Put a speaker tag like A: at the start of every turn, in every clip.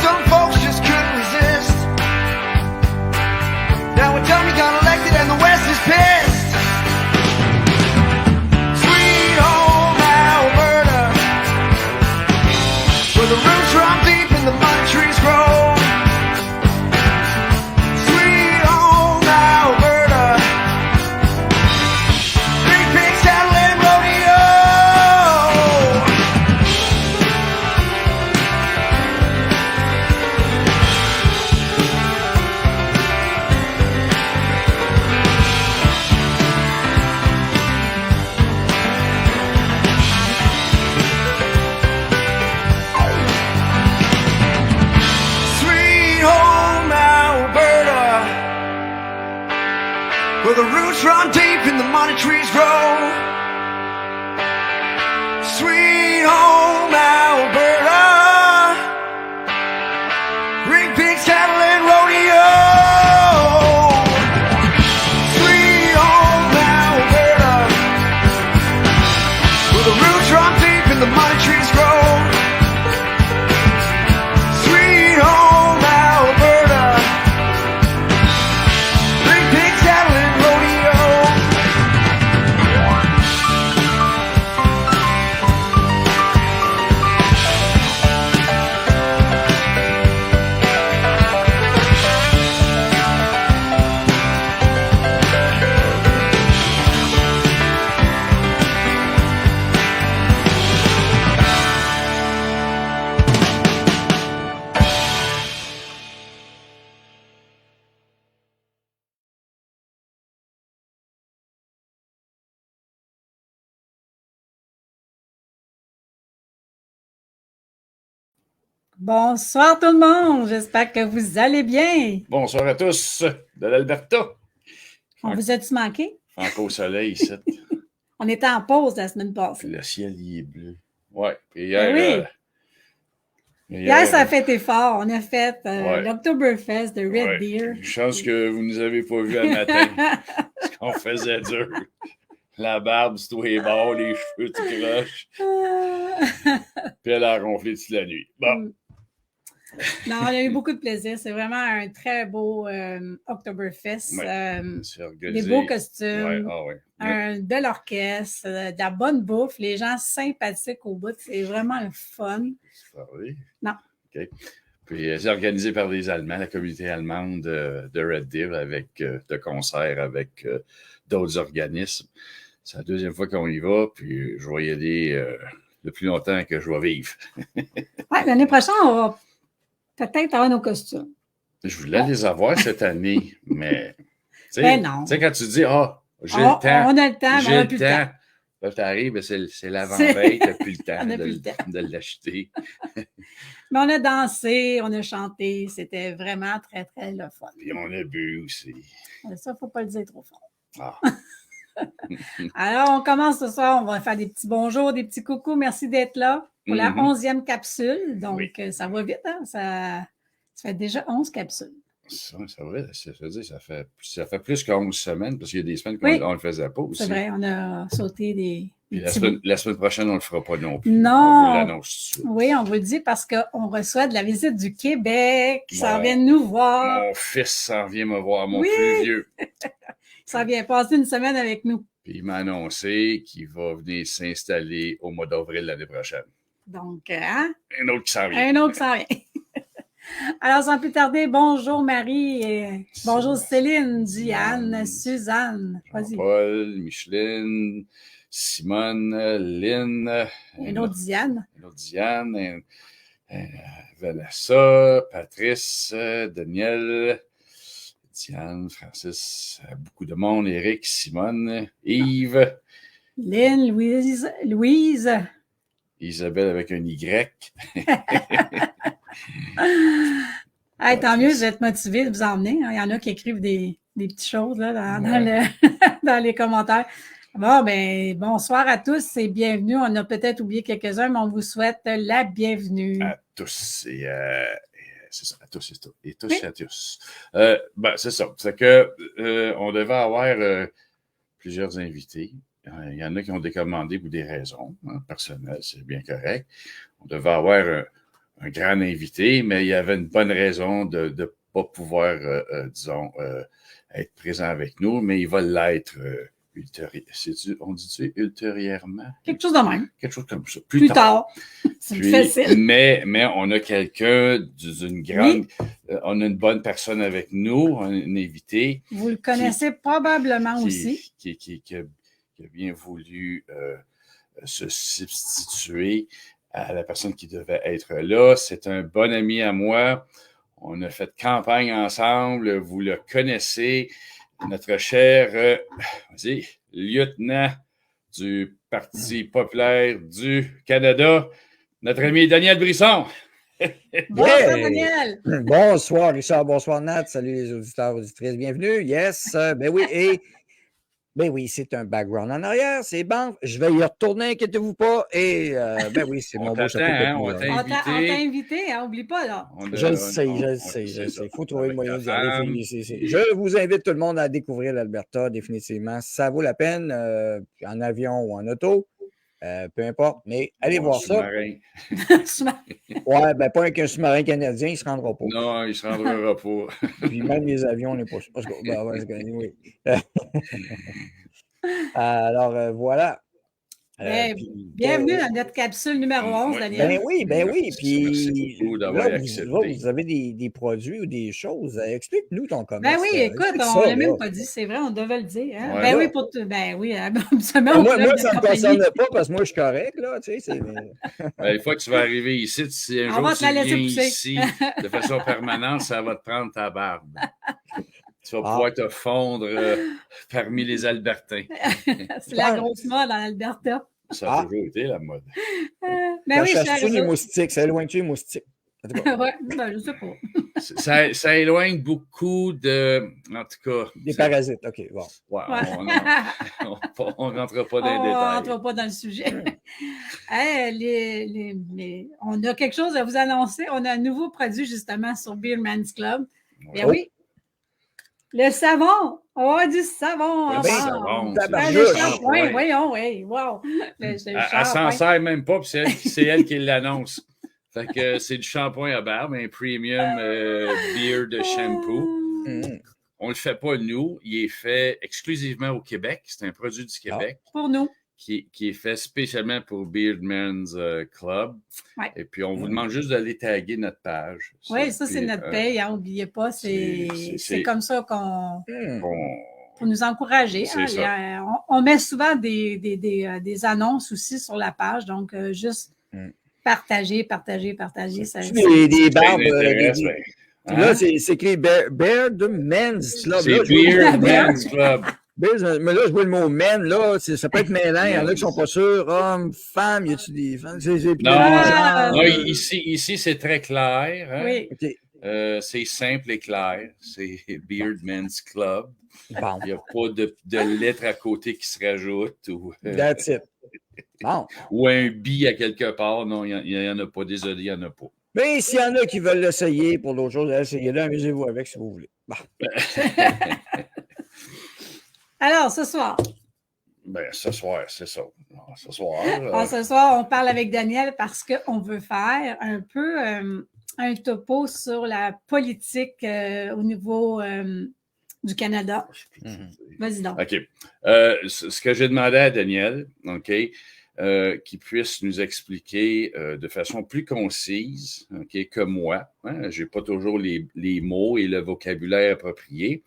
A: some folks just couldn't resist. Now we're done, we got elected and the West is pissed. Sweet home Alberta, where the roots run deep and the mud trees grow. Sweet home Alberta, big pigs, cattle and rodeo. Sweet home Alberta, where the roots run deep and the money trees grow. Sweet home Alberta, big pigs, cattle and rodeo. Sweet home Alberta, where the roots run deep and the money trees grow. Sweet home Alberta, big pigs, cattle and rodeo.
B: Bonsoir tout le monde, j'espère que vous allez bien.
C: Bonsoir à tous de l'Alberta.
B: On vous a-tu manqué?
C: Encore au soleil ici.
B: On était en pause la semaine passée.
C: Puis le ciel il est bleu. Ouais. Puis
B: Ben
C: hier,
B: oui. Hier, ça a fait effort. On a fait
C: Ouais.
B: l'Oktoberfest de Red
C: ouais,
B: Deer.
C: une chance que vous ne nous avez pas vus à matin. Parce qu'on faisait dur. La barbe, c'est tous les bords, les cheveux, tout croche. Puis elle a ronflé toute la nuit. Bon.
B: Non, on a eu beaucoup de plaisir. C'est vraiment un très beau Oktoberfest.
C: Ouais, c'est organisé.
B: Des beaux costumes,
C: Ouais, ah ouais.
B: un bel orchestre, de la bonne bouffe, les gens sympathiques au bout. C'est vraiment le fun.
C: C'est parlé?
B: Non.
C: OK. Puis c'est organisé par les Allemands, la communauté allemande de Red Deer, avec de concerts avec d'autres organismes. C'est la deuxième fois qu'on y va, puis je vais y aller le plus longtemps que je vais vivre.
B: Ouais, l'année prochaine, on va peut-être avoir nos costumes.
C: Je voulais les avoir cette année, mais tu
B: Ben non.
C: sais, quand tu dis j'ai le temps.
B: On a le temps, mais on
C: J'ai
B: n'a
C: le
B: plus le temps.
C: temps. Là, t'arrives, c'est l'avant-veille, t'as plus le temps
B: On n'a plus le temps.
C: de l'acheter.
B: Mais on a dansé, on a chanté. C'était vraiment très, très le fun.
C: Puis on a bu aussi.
B: Ça, il ne faut pas le dire trop fort.
C: Ah.
B: Alors, on commence ce soir. On va faire des petits bonjours, des petits coucous. Merci d'être là pour la 11e capsule. Donc, ça va vite. Hein? Ça fait déjà 11 capsules.
C: Ça va, ça fait plus qu'11 semaines, parce qu'il y a des semaines qu'on ne le faisait pas aussi.
B: C'est vrai, on a sauté des
C: la semaine prochaine, on ne le fera pas non plus.
B: Non.
C: On vous l'annonce tout de suite.
B: Oui, on vous le dit parce qu'on reçoit de la visite du Québec qui s'en vient nous voir.
C: Mon fils s'en vient me voir, mon plus vieux.
B: Il s'en vient passer une semaine avec nous.
C: Puis il m'a annoncé qu'il va venir s'installer au mois d'avril l'année prochaine.
B: Donc, hein?
C: Un autre qui s'en vient.
B: Un autre qui s'en vient. Alors, sans plus tarder, bonjour Marie, et bonjour Céline, Diane, Suzanne. Vas-y.
C: Paul, Micheline, Simone, Lynn.
B: Une autre Diane.
C: Vanessa, Patrice, Daniel, Diane, Francis, beaucoup de monde, Éric, Simone, Yves.
B: Lynn, Louise.
C: Isabelle avec un Y.
B: Hey, tant mieux, je vais être motivée de vous emmener. Il y en a qui écrivent des petites choses là, dans les commentaires. Bon, ben, bonsoir à tous et bienvenue. On a peut-être oublié quelques-uns, mais on vous souhaite la bienvenue.
C: À tous et c'est ça, à tous et tous
B: Oui.
C: et à tous. C'est ça. C'est que on devait avoir plusieurs invités. Il y en a qui ont décommandé pour des raisons personnelles, c'est bien correct. On devait avoir un grand invité, mais il y avait une bonne raison de ne pas pouvoir, disons, être présent avec nous, mais il va l'être on dit ultérieurement?
B: Quelque chose de même.
C: Quelque chose comme ça.
B: Plus tard. C'est
C: Puis,
B: facile.
C: mais on a quelqu'un d'une grande... on a une bonne personne avec nous, un invité.
B: Vous le connaissez probablement aussi.
C: Qui a bien voulu se substituer à la personne qui devait être là. C'est un bon ami à moi. On a fait campagne ensemble. Vous le connaissez. Notre cher lieutenant du Parti populaire du Canada, notre ami Daniel Brisson.
B: Bonsoir, Daniel.
D: Bonsoir, Richard. Bonsoir, Nat. Salut les auditeurs, auditrices. Bienvenue. Yes. Ben oui. Et ben oui, c'est un background en arrière. C'est bon. Je vais y retourner, inquiétez-vous pas. Et ben oui, c'est mon beau chapeau.
C: On t'a
B: On t'a invité, hein, oublie pas, là.
D: Je le sais. Il faut trouver le moyen d'y aller. Je vous invite tout le monde à découvrir l'Alberta, définitivement. Ça vaut la peine, en avion ou en auto. Peu importe, mais allez voir
C: sous-marin.
D: Ça. Ouais, ben pas avec un sous-marin canadien, il ne se rendra pas.
C: Non, il ne se rendra pas.
D: Puis même les avions, on n'est pas sûr. Ben, ouais, oui. Alors, voilà.
B: Bienvenue dans notre capsule numéro 11, Daniel.
D: Ben oui. Puis
C: merci beaucoup d'avoir accepté.
D: Vous avez des produits ou des choses. Explique-nous ton commerce.
B: Ben oui, écoute, on ne l'a même pas dit, c'est vrai, on devait le dire. Hein? Ouais, oui, absolument.
D: Moi, ça ne me concerne pas parce que moi, je suis correct. Là, tu sais,
C: une fois que tu vas arriver ici, si un jour tu viens ici de façon permanente, ça va te prendre ta barbe. Tu vas pouvoir te fondre parmi les Albertains.
B: C'est la grosse mode en Alberta.
C: Ça a toujours été la mode.
D: Ben oui, chasse-tu les moustiques? Ça éloigne-tu les moustiques?
B: Oui, ben, je sais
C: pas. Ça éloigne beaucoup de... En tout cas...
D: Des parasites, OK. Bon.
C: Ouais, on ne rentre pas dans les détails.
B: On ne rentre pas dans le sujet. On a quelque chose à vous annoncer. On a un nouveau produit, justement, sur Beardman's Club. Ben oui. Le savon! On a du savon!
C: Le savon!
B: Oui, voyons, oui. Wow!
C: Elle s'en sert même pas, puis c'est elle qui l'annonce. Fait que c'est du shampoing à barbe, un premium beard shampoo. On le fait pas, nous. Il est fait exclusivement au Québec. C'est un produit du Québec.
B: Pour nous.
C: Qui est fait spécialement pour Beardman's Club.
B: Ouais.
C: Et puis, on vous demande juste d'aller taguer notre page.
B: Oui, ça, c'est notre paye. N'oubliez pas, c'est comme ça qu'on... Pour nous encourager. Hein, on met souvent des annonces aussi sur la page. Donc, juste partager.
D: Des barbes. Là, c'est écrit Beardman's Club.
C: C'est Beardman's Club.
D: Mais là, je vois le mot men, là, ça peut être mêlant. Il y en a qui ne sont pas sûrs. Hommes, femmes, y a-tu des femmes?
C: Non, ici, c'est très clair. Hein?
B: Oui.
D: Okay.
C: C'est simple et clair. C'est Beardman's Club.
D: Bon.
C: Il n'y a pas de lettres à côté qui se rajoutent.
D: That's it. Bon.
C: Ou un bi à quelque part. Non, il n'y en a pas. Désolé, il n'y en a pas.
D: Mais s'il y en a qui veulent l'essayer pour d'autres choses, essayez-le, amusez-vous avec si vous voulez. Bon.
B: Alors, ce soir.
C: Ce soir, c'est ça. Ce soir.
B: Ce soir, on parle avec Daniel parce qu'on veut faire un peu un topo sur la politique au niveau du Canada. Vas-y donc.
C: OK. Ce que j'ai demandé à Daniel, OK, qu'il puisse nous expliquer de façon plus concise, OK, que moi. Hein, je n'ai pas toujours les mots et le vocabulaire approprié.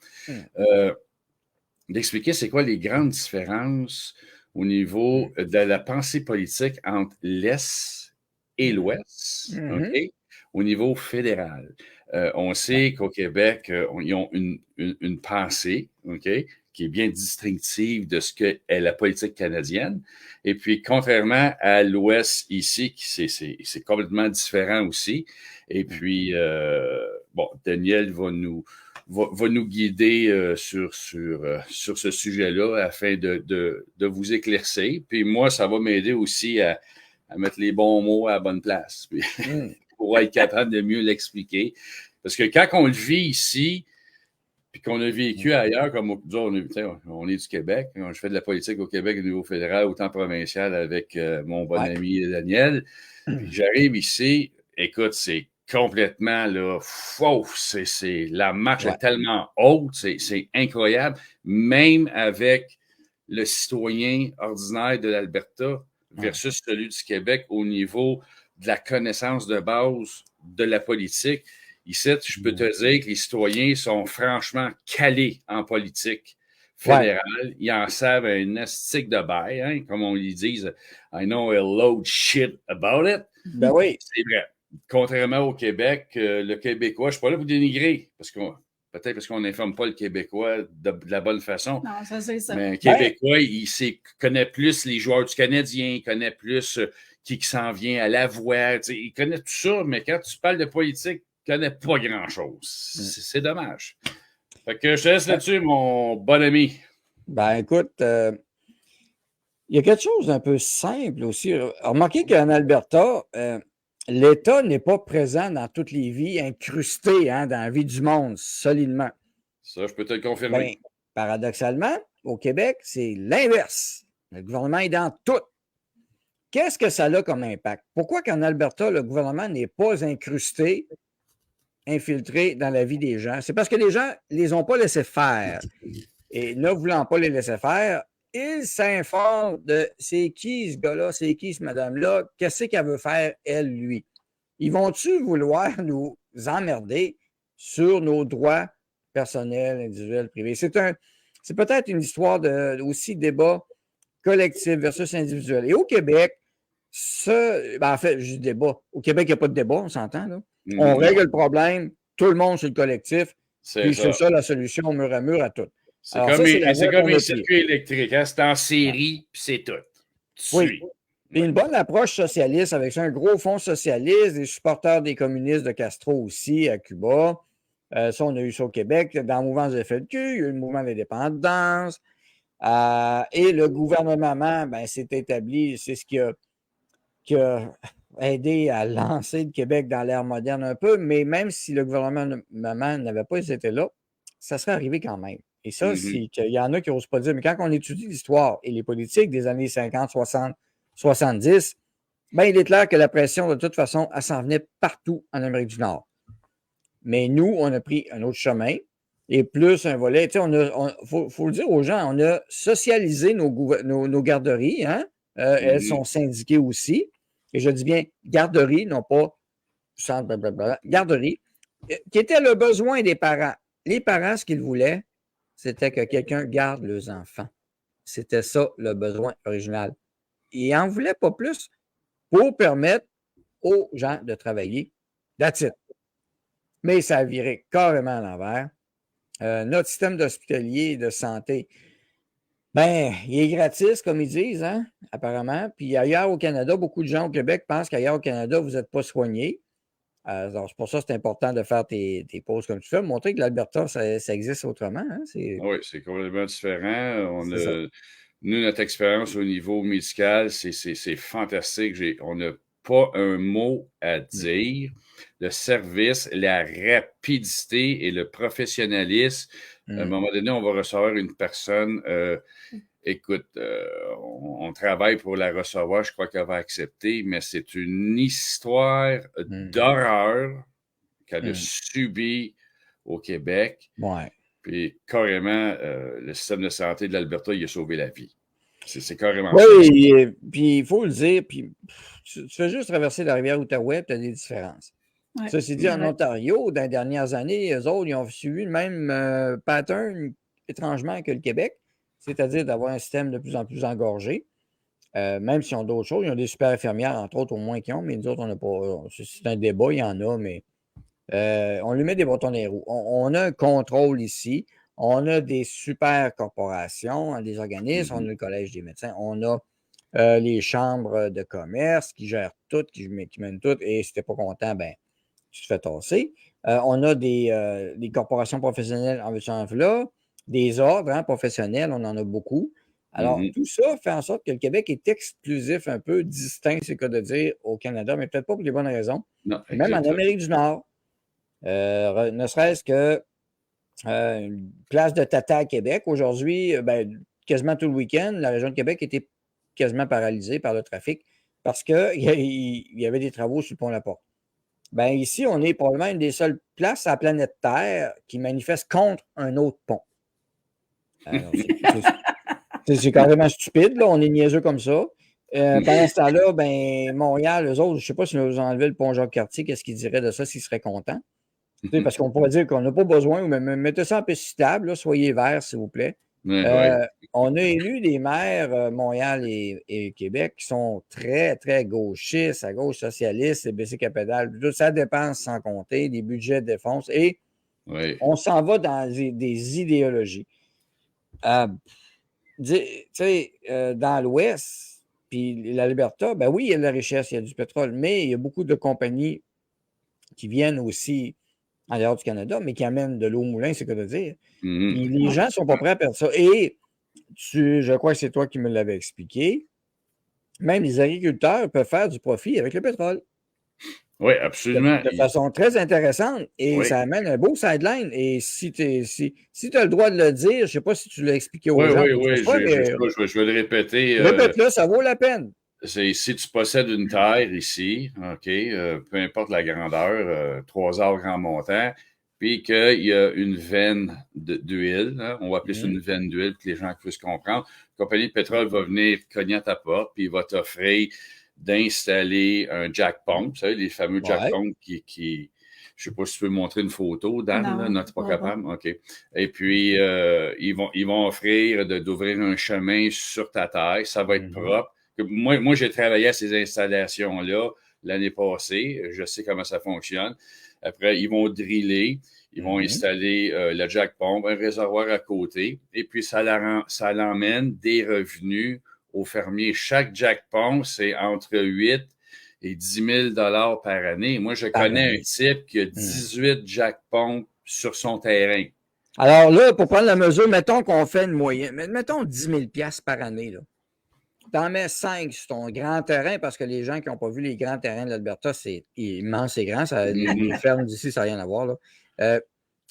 C: D'expliquer c'est quoi les grandes différences au niveau de la pensée politique entre l'Est et l'Ouest, okay, au niveau fédéral. On sait qu'au Québec, ils ont une pensée, okay, qui est bien distinctive de ce qu'est la politique canadienne. Et puis, contrairement à l'Ouest ici, c'est complètement différent aussi. Et puis, Daniel va nous guider sur ce sujet-là afin de vous éclaircir. Puis moi, ça va m'aider aussi à mettre les bons mots à la bonne place, puis, pour être capable de mieux l'expliquer. Parce que quand on le vit ici, puis qu'on a vécu ailleurs, comme on est du Québec, je fais de la politique au Québec au niveau fédéral, autant provincial avec mon bon ami Daniel. Puis j'arrive ici, écoute, c'est complètement là, faux. La marche
D: Ouais.
C: est tellement haute, c'est incroyable. Même avec le citoyen ordinaire de l'Alberta versus celui du Québec au niveau de la connaissance de base de la politique. Ici, je peux te dire que les citoyens sont franchement calés en politique fédérale. Ils en savent un astique de bail, hein, comme on lui dit. I know a load shit about it.
D: Ben oui.
C: C'est vrai. Contrairement au Québec, le Québécois, je ne suis pas là pour dénigrer, peut-être parce qu'on n'informe pas le Québécois de la bonne façon.
B: Non, ça, c'est ça.
C: Mais un Québécois, il connaît plus les joueurs du Canadien, il connaît plus qui s'en vient à la voix. Il connaît tout ça, mais quand tu parles de politique, il ne connaît pas grand-chose. C'est dommage. Fait que je te laisse là-dessus, mon bon ami.
D: Ben écoute, il y a quelque chose d'un peu simple aussi. Remarquez qu'en Alberta, l'État n'est pas présent dans toutes les vies, incrusté dans la vie du monde solidement.
C: Ça, je peux te le confirmer.
D: Ben, paradoxalement, au Québec, c'est l'inverse. Le gouvernement est dans tout. Qu'est-ce que ça a comme impact? Pourquoi qu'en Alberta, le gouvernement n'est pas incrusté, infiltré dans la vie des gens? C'est parce que les gens ne les ont pas laissés faire. Et ne voulant pas les laisser faire, ils s'informent de c'est qui ce gars-là, c'est qui ce madame-là, qu'est-ce qu'elle veut faire, elle, lui. Ils vont-tu vouloir nous emmerder sur nos droits personnels, individuels, privés? C'est peut-être une histoire de aussi débat collectif versus individuel. Et au Québec, en fait, je dis débat. Au Québec, il n'y a pas de débat, on s'entend, là. On règle le problème, tout le monde sur le collectif, puis c'est ça la solution mur à mur à tout.
C: C'est comme les circuits électriques, hein? C'est en série, puis c'est tout.
D: Oui. Et une bonne approche socialiste avec ça, un gros fonds socialiste, des supporters des communistes de Castro aussi à Cuba. Ça, on a eu ça au Québec. Dans le mouvement de FLQ, il y a eu le mouvement d'indépendance. Et le gouvernement, s'est établi, c'est ce qui a aidé à lancer le Québec dans l'ère moderne un peu, mais même si le gouvernement n'avait pas été là, ça serait arrivé quand même. Et ça, c'est qu'il y en a qui n'osent pas dire, mais quand on étudie l'histoire et les politiques des années 50, 60, 70, il est clair que la pression, de toute façon, elle s'en venait partout en Amérique du Nord. Mais nous, on a pris un autre chemin et plus un volet. Tu sais, faut le dire aux gens, on a socialisé nos garderies. Hein? Elles sont syndiquées aussi. Et je dis bien garderies, non pas centre, blablabla, garderies, qui était le besoin des parents. Les parents, ce qu'ils voulaient, c'était que quelqu'un garde leurs enfants. C'était ça le besoin original. Ils n'en voulaient pas plus pour permettre aux gens de travailler. That's it. Mais ça a viré carrément à l'envers. Notre système d'hospitalier et de santé, il est gratis, comme ils disent, hein, apparemment. Puis ailleurs au Canada, beaucoup de gens au Québec pensent qu'ailleurs au Canada, vous n'êtes pas soigné. Alors, c'est pour ça que c'est important de faire tes pauses comme tu fais, montrer que l'Alberta, ça existe autrement. Hein?
C: Oui, c'est complètement différent. Nous, notre expérience au niveau médical, c'est fantastique. On n'a pas un mot à dire. Le service, la rapidité et le professionnalisme. À un moment donné, on va recevoir une personne. Écoute, on travaille pour la recevoir, je crois qu'elle va accepter, mais c'est une histoire d'horreur qu'elle a subie au Québec.
D: Ouais.
C: Puis carrément, le système de santé de l'Alberta, il a sauvé la vie. C'est carrément
D: ça. Oui, puis il faut le dire, puis tu fais juste traverser la rivière Outaouais, tu as des différences. Ouais. Ceci dit, en Ontario, dans les dernières années, eux autres, ils ont suivi le même pattern, étrangement, que le Québec, c'est-à-dire d'avoir un système de plus en plus engorgé. Même s'ils ont d'autres choses, ils ont des super infirmières, entre autres, au moins qu'ils ont, mais nous autres, on n'a pas. C'est un débat, il y en a, mais on lui met des bâtons dans les roues. On a un contrôle ici. On a des super corporations, des organismes, on a le Collège des médecins, on a les chambres de commerce qui gèrent tout, qui mènent tout, et si tu n'es pas content, tu te fais tasser. On a des corporations professionnelles en là, des ordres professionnels, on en a beaucoup. Alors, tout ça fait en sorte que le Québec est exclusif, un peu distinct, c'est le cas de dire, au Canada, mais peut-être pas pour les bonnes raisons.
C: Non,
D: même en Amérique du Nord, ne serait-ce que une place de Tata à Québec. Aujourd'hui, quasiment tout le week-end, la région de Québec était quasiment paralysée par le trafic parce qu'il y avait des travaux sur le pont La Porte. Ben ici, on est probablement une des seules places à la planète Terre qui manifeste contre un autre pont. Alors, c'est carrément stupide, là. On est niaiseux comme ça. Pendant ce temps-là, ben, Montréal, eux autres, je ne sais pas si nous enlevé le pont Jacques-Cartier, qu'est-ce qu'ils diraient de ça s'ils seraient contents? Parce qu'on pourrait dire qu'on n'a pas besoin, ou même mettez ça en piste cyclable, là, soyez verts, s'il vous plaît. On a élu des maires, Montréal et Québec, qui sont très, très gauchistes, à gauche socialiste, c'est baisser à pédale, tout ça dépense sans compter, des budgets de défense, et on s'en va dans des idéologies. Tu sais, dans l'Ouest, puis l'Alberta, ben oui, il y a de la richesse, il y a du pétrole, mais il y a beaucoup de compagnies qui viennent aussi en dehors du Canada, mais qui amènent de l'eau au moulin, c'est quoi de dire. Puis les gens ne sont pas prêts à perdre ça. Et je crois que c'est toi qui me l'avais expliqué, même les agriculteurs peuvent faire du profit avec le pétrole.
C: Oui, absolument.
D: De façon très intéressante. Et ça amène un beau sideline. Et si tu as le droit de le dire, je ne sais pas si tu l'as expliqué aux gens.
C: Oui, je vais le répéter.
D: Répète-le, ça vaut la peine.
C: C'est si tu possèdes une terre ici, OK, peu importe la grandeur, 3 heures grand montant, puis qu'il y a une veine d'huile, hein, on va appeler ça une veine d'huile pour que les gens puissent comprendre. La compagnie de pétrole va venir cogner à ta porte, puis il va t'offrir d'installer un jack pump, vous savez, les fameux jack pump qui je ne sais pas si tu peux montrer une photo, Dan, non, tu n'es pas capable? OK. Et puis, ils vont offrir d'ouvrir un chemin sur ta terre, ça va être propre. Moi, j'ai travaillé à ces installations-là l'année passée. Je sais comment ça fonctionne. Après, ils vont driller, ils vont installer le jack pump, un réservoir à côté, et puis ça l'emmène des revenus aux fermiers. Chaque jack pump, c'est entre 8 et 10 000 $ par année. Moi, je connais un type qui a 18 jack pumps sur son terrain.
D: Alors là, pour prendre la mesure, mettons qu'on fait une moyenne, mettons 10 000 $ par année, là. T'en mets 5 sur ton grand terrain, parce que les gens qui n'ont pas vu les grands terrains de l'Alberta, c'est immense et grand. Les fermes d'ici, ça n'a rien à voir.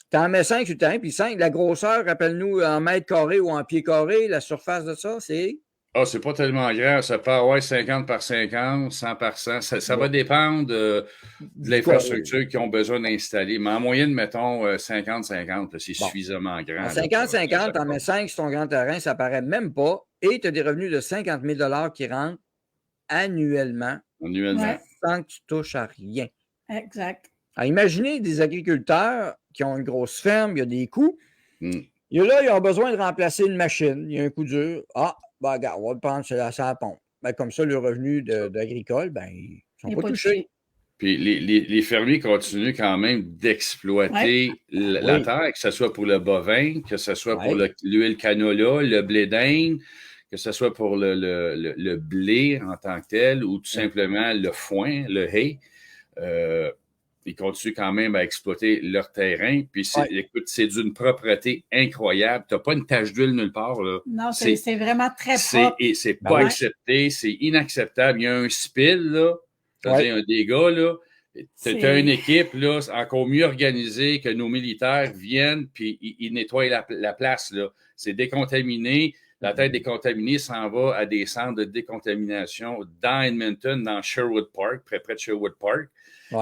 D: T'en mets 5 sur le terrain, puis 5, la grosseur, rappelle-nous, en mètres carrés ou en pieds carrés, la surface de ça, c'est...
C: Ah, c'est pas tellement grand. Ça peut avoir 50 par 50, 100 par 100. Ça va dépendre de l'infrastructure qu'ils ont besoin d'installer. Mais en moyenne, mettons 50-50, c'est suffisamment grand.
D: 50-50, t'en mets 5 sur ton grand terrain, ça paraît même pas. Et tu as des revenus de 50 000 $ qui rentrent annuellement. Sans que tu touches à rien.
B: Exact.
D: Alors, imaginez des agriculteurs qui ont une grosse ferme, il y a des coûts. Ils ont besoin de remplacer une machine. Il y a un coup dur. Ah, ben, regarde, on va le prendre sur la pompe. Ben, comme ça, le revenu d'agricole, ben, ils ne sont pas touchés.
C: Puis les fermiers continuent quand même d'exploiter la terre, que ce soit pour le bovin, que ce soit pour l'huile canola, le blé d'Inde, que ce soit pour le blé en tant que tel, ou tout simplement le foin, le hay. Ils continuent quand même à exploiter leur terrain. Puis, écoute, c'est d'une propreté incroyable. Tu n'as pas une tache d'huile nulle part. Là.
B: Non, c'est vraiment très propre.
C: Et c'est pas accepté, c'est inacceptable. Il y a un spill, là, c'est-à-dire un dégât, là. Tu as une équipe là, encore mieux organisée que nos militaires viennent puis ils nettoient la place. Là. C'est décontaminé. La terre décontaminée s'en va à des centres de décontamination dans Edmonton, dans Sherwood Park, près de Sherwood Park.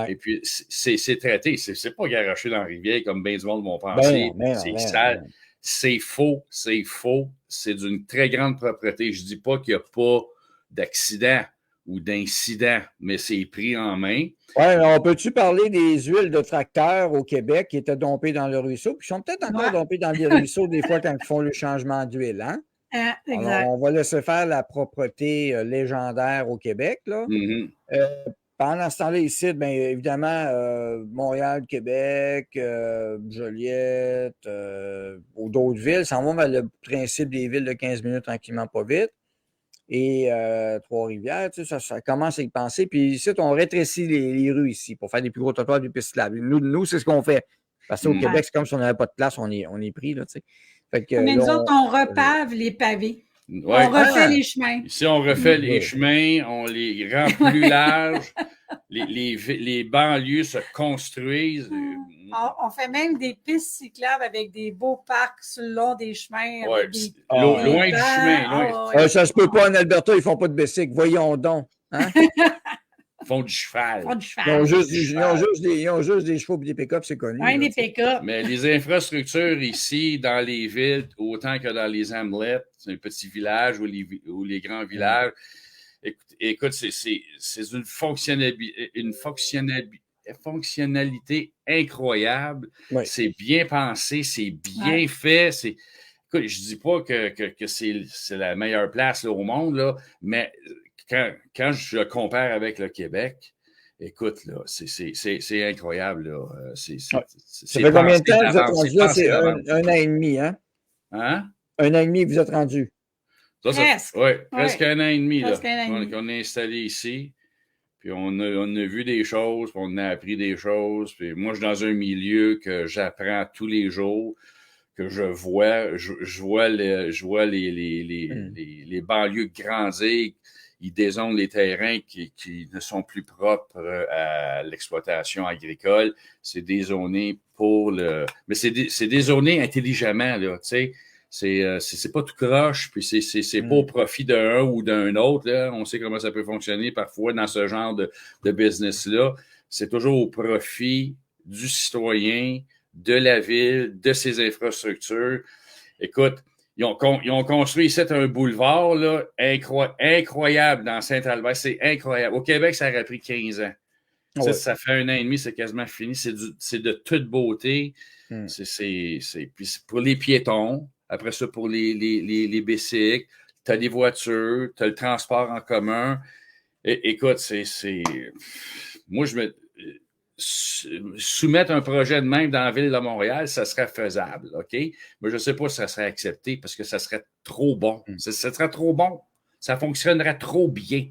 C: Et puis, c'est traité. C'est pas garoché dans la rivière comme bien du monde vont penser. C'est sale. C'est faux. C'est faux. C'est d'une très grande propreté. Je dis pas qu'il n'y a pas d'accident ou d'incident, mais c'est pris en main.
D: Oui, on peut-tu parler des huiles de tracteurs au Québec qui étaient dompées dans le ruisseau, puis qui sont peut-être encore dompées dans les ruisseaux des fois quand ils font le changement d'huile, hein?
B: Exact.
D: Alors, on va laisser faire la propreté légendaire au Québec, là. Pendant ce temps-là, ici, bien évidemment, Montréal, Québec, Joliette, ou d'autres villes, ça va vers le principe des villes de 15 minutes tranquillement, pas vite. Et Trois-Rivières, tu sais, ça commence à y penser. Puis ici, on rétrécit les rues ici pour faire des plus gros trottoirs, des pistes cyclables. Nous, c'est ce qu'on fait. Parce qu'au Québec, c'est comme si on n'avait pas de place, on est pris, là, tu sais. Fait que,
B: mais nous autres, on repave les pavés. On refait les chemins.
C: Ici, on refait les chemins, on les rend plus larges. Les banlieues se construisent.
B: On fait même des pistes cyclables avec des beaux parcs sur le long des chemins.
C: Loin du chemin.
D: Ça se peut pas en Alberta, ils font pas de bicycle. Voyons donc. Hein?
C: font du cheval.
B: Pas du
D: Ils
B: cheval.
D: ont juste,
C: du
D: ils ont juste des chevaux et des pick-up, c'est connu.
B: Un
D: là,
B: des
D: tu sais.
B: pick-up.
C: Mais les infrastructures ici, dans les villes, autant que dans les hamlets, les petits villages ou les grands villages, écoute, c'est fonctionnalité incroyable.
D: Oui.
C: C'est bien pensé, c'est bien fait. Écoute, je dis pas que c'est la meilleure place là, au monde, là, mais quand je compare avec le Québec, écoute, là, c'est incroyable. Là.
D: Ça fait combien de temps que vous êtes rendu là? C'est un an et demi, hein?
C: Hein?
D: Un an et demi que vous êtes rendu.
B: Presque.
C: Oui, presque un an et demi.
B: Presque
C: Là,
B: un an et demi.
C: qu'on est installé ici. Puis on a vu des choses, puis on a appris des choses. Puis moi, je suis dans un milieu que j'apprends tous les jours, que je vois. Je vois les banlieues grandir. Ils dézonent les terrains qui ne sont plus propres à l'exploitation agricole. C'est dézoné pour le... Mais c'est dézoné intelligemment, là, tu sais. C'est pas tout croche, puis c'est pas au profit d'un ou d'un autre. Là. On sait comment ça peut fonctionner parfois dans ce genre de business-là. C'est toujours au profit du citoyen, de la ville, de ses infrastructures. Écoute, ils ont construit ici un boulevard là, incroyable dans Saint-Albert. C'est incroyable. Au Québec, ça aurait pris 15 ans. Ouais. Ça fait un an et demi, c'est quasiment fini. C'est de toute beauté. Puis pour les piétons. Après ça, pour les bicycles, tu as des voitures, tu as le transport en commun. Écoute, moi, soumettre un projet de même dans la ville de Montréal, ça serait faisable, OK? Mais je ne sais pas si ça serait accepté parce que ça serait trop bon. Ça serait trop bon. Ça fonctionnerait trop bien.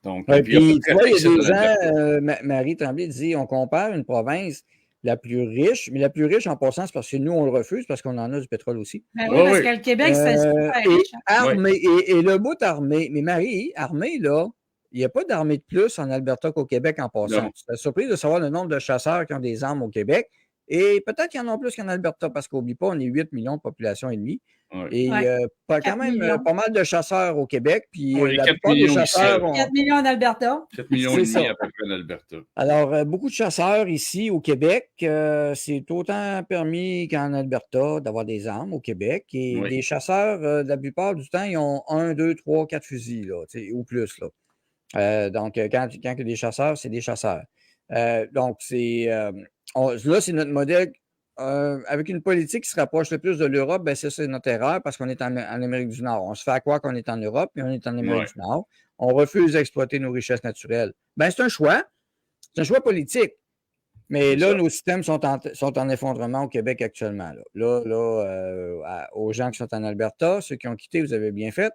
C: Donc,
D: puis, tu vois, il y a des gens, Marie Tremblay dit, on compare une province la plus riche, mais la plus riche en passant, c'est parce que nous, on le refuse, parce qu'on en a du pétrole aussi.
B: Ben oui, parce que le Québec, c'est super riche.
D: Armée, et le bout armée, mais Marie, armée, là, il n'y a pas d'armée de plus en Alberta qu'au Québec en passant. Tu serais surpris de savoir le nombre de chasseurs qui ont des armes au Québec. Et peut-être qu'il y en a plus qu'en Alberta, parce qu'oublie pas, on est 8 millions de population et demie. Et quand même pas mal de chasseurs au Québec. Puis la plupart des chasseurs.
B: 4 millions en Alberta.
C: 4 millions et demi à peu près en Alberta.
D: Alors, beaucoup de chasseurs ici au Québec. C'est autant permis qu'en Alberta d'avoir des armes au Québec. Et les chasseurs, la plupart du temps, ils ont 1, 2, 3, 4 fusils, là, ou plus. Là. Donc, quand il y a des chasseurs, c'est des chasseurs. Donc, là, c'est notre modèle. Avec une politique qui se rapproche le plus de l'Europe, ben c'est notre erreur parce qu'on est en Amérique du Nord. On se fait à croire qu'on est en Europe, mais on est en Amérique du Nord. On refuse d'exploiter nos richesses naturelles. Ben, c'est un choix. C'est un choix politique. Mais là, nos systèmes sont en effondrement au Québec actuellement. Aux gens qui sont en Alberta, ceux qui ont quitté, vous avez bien fait.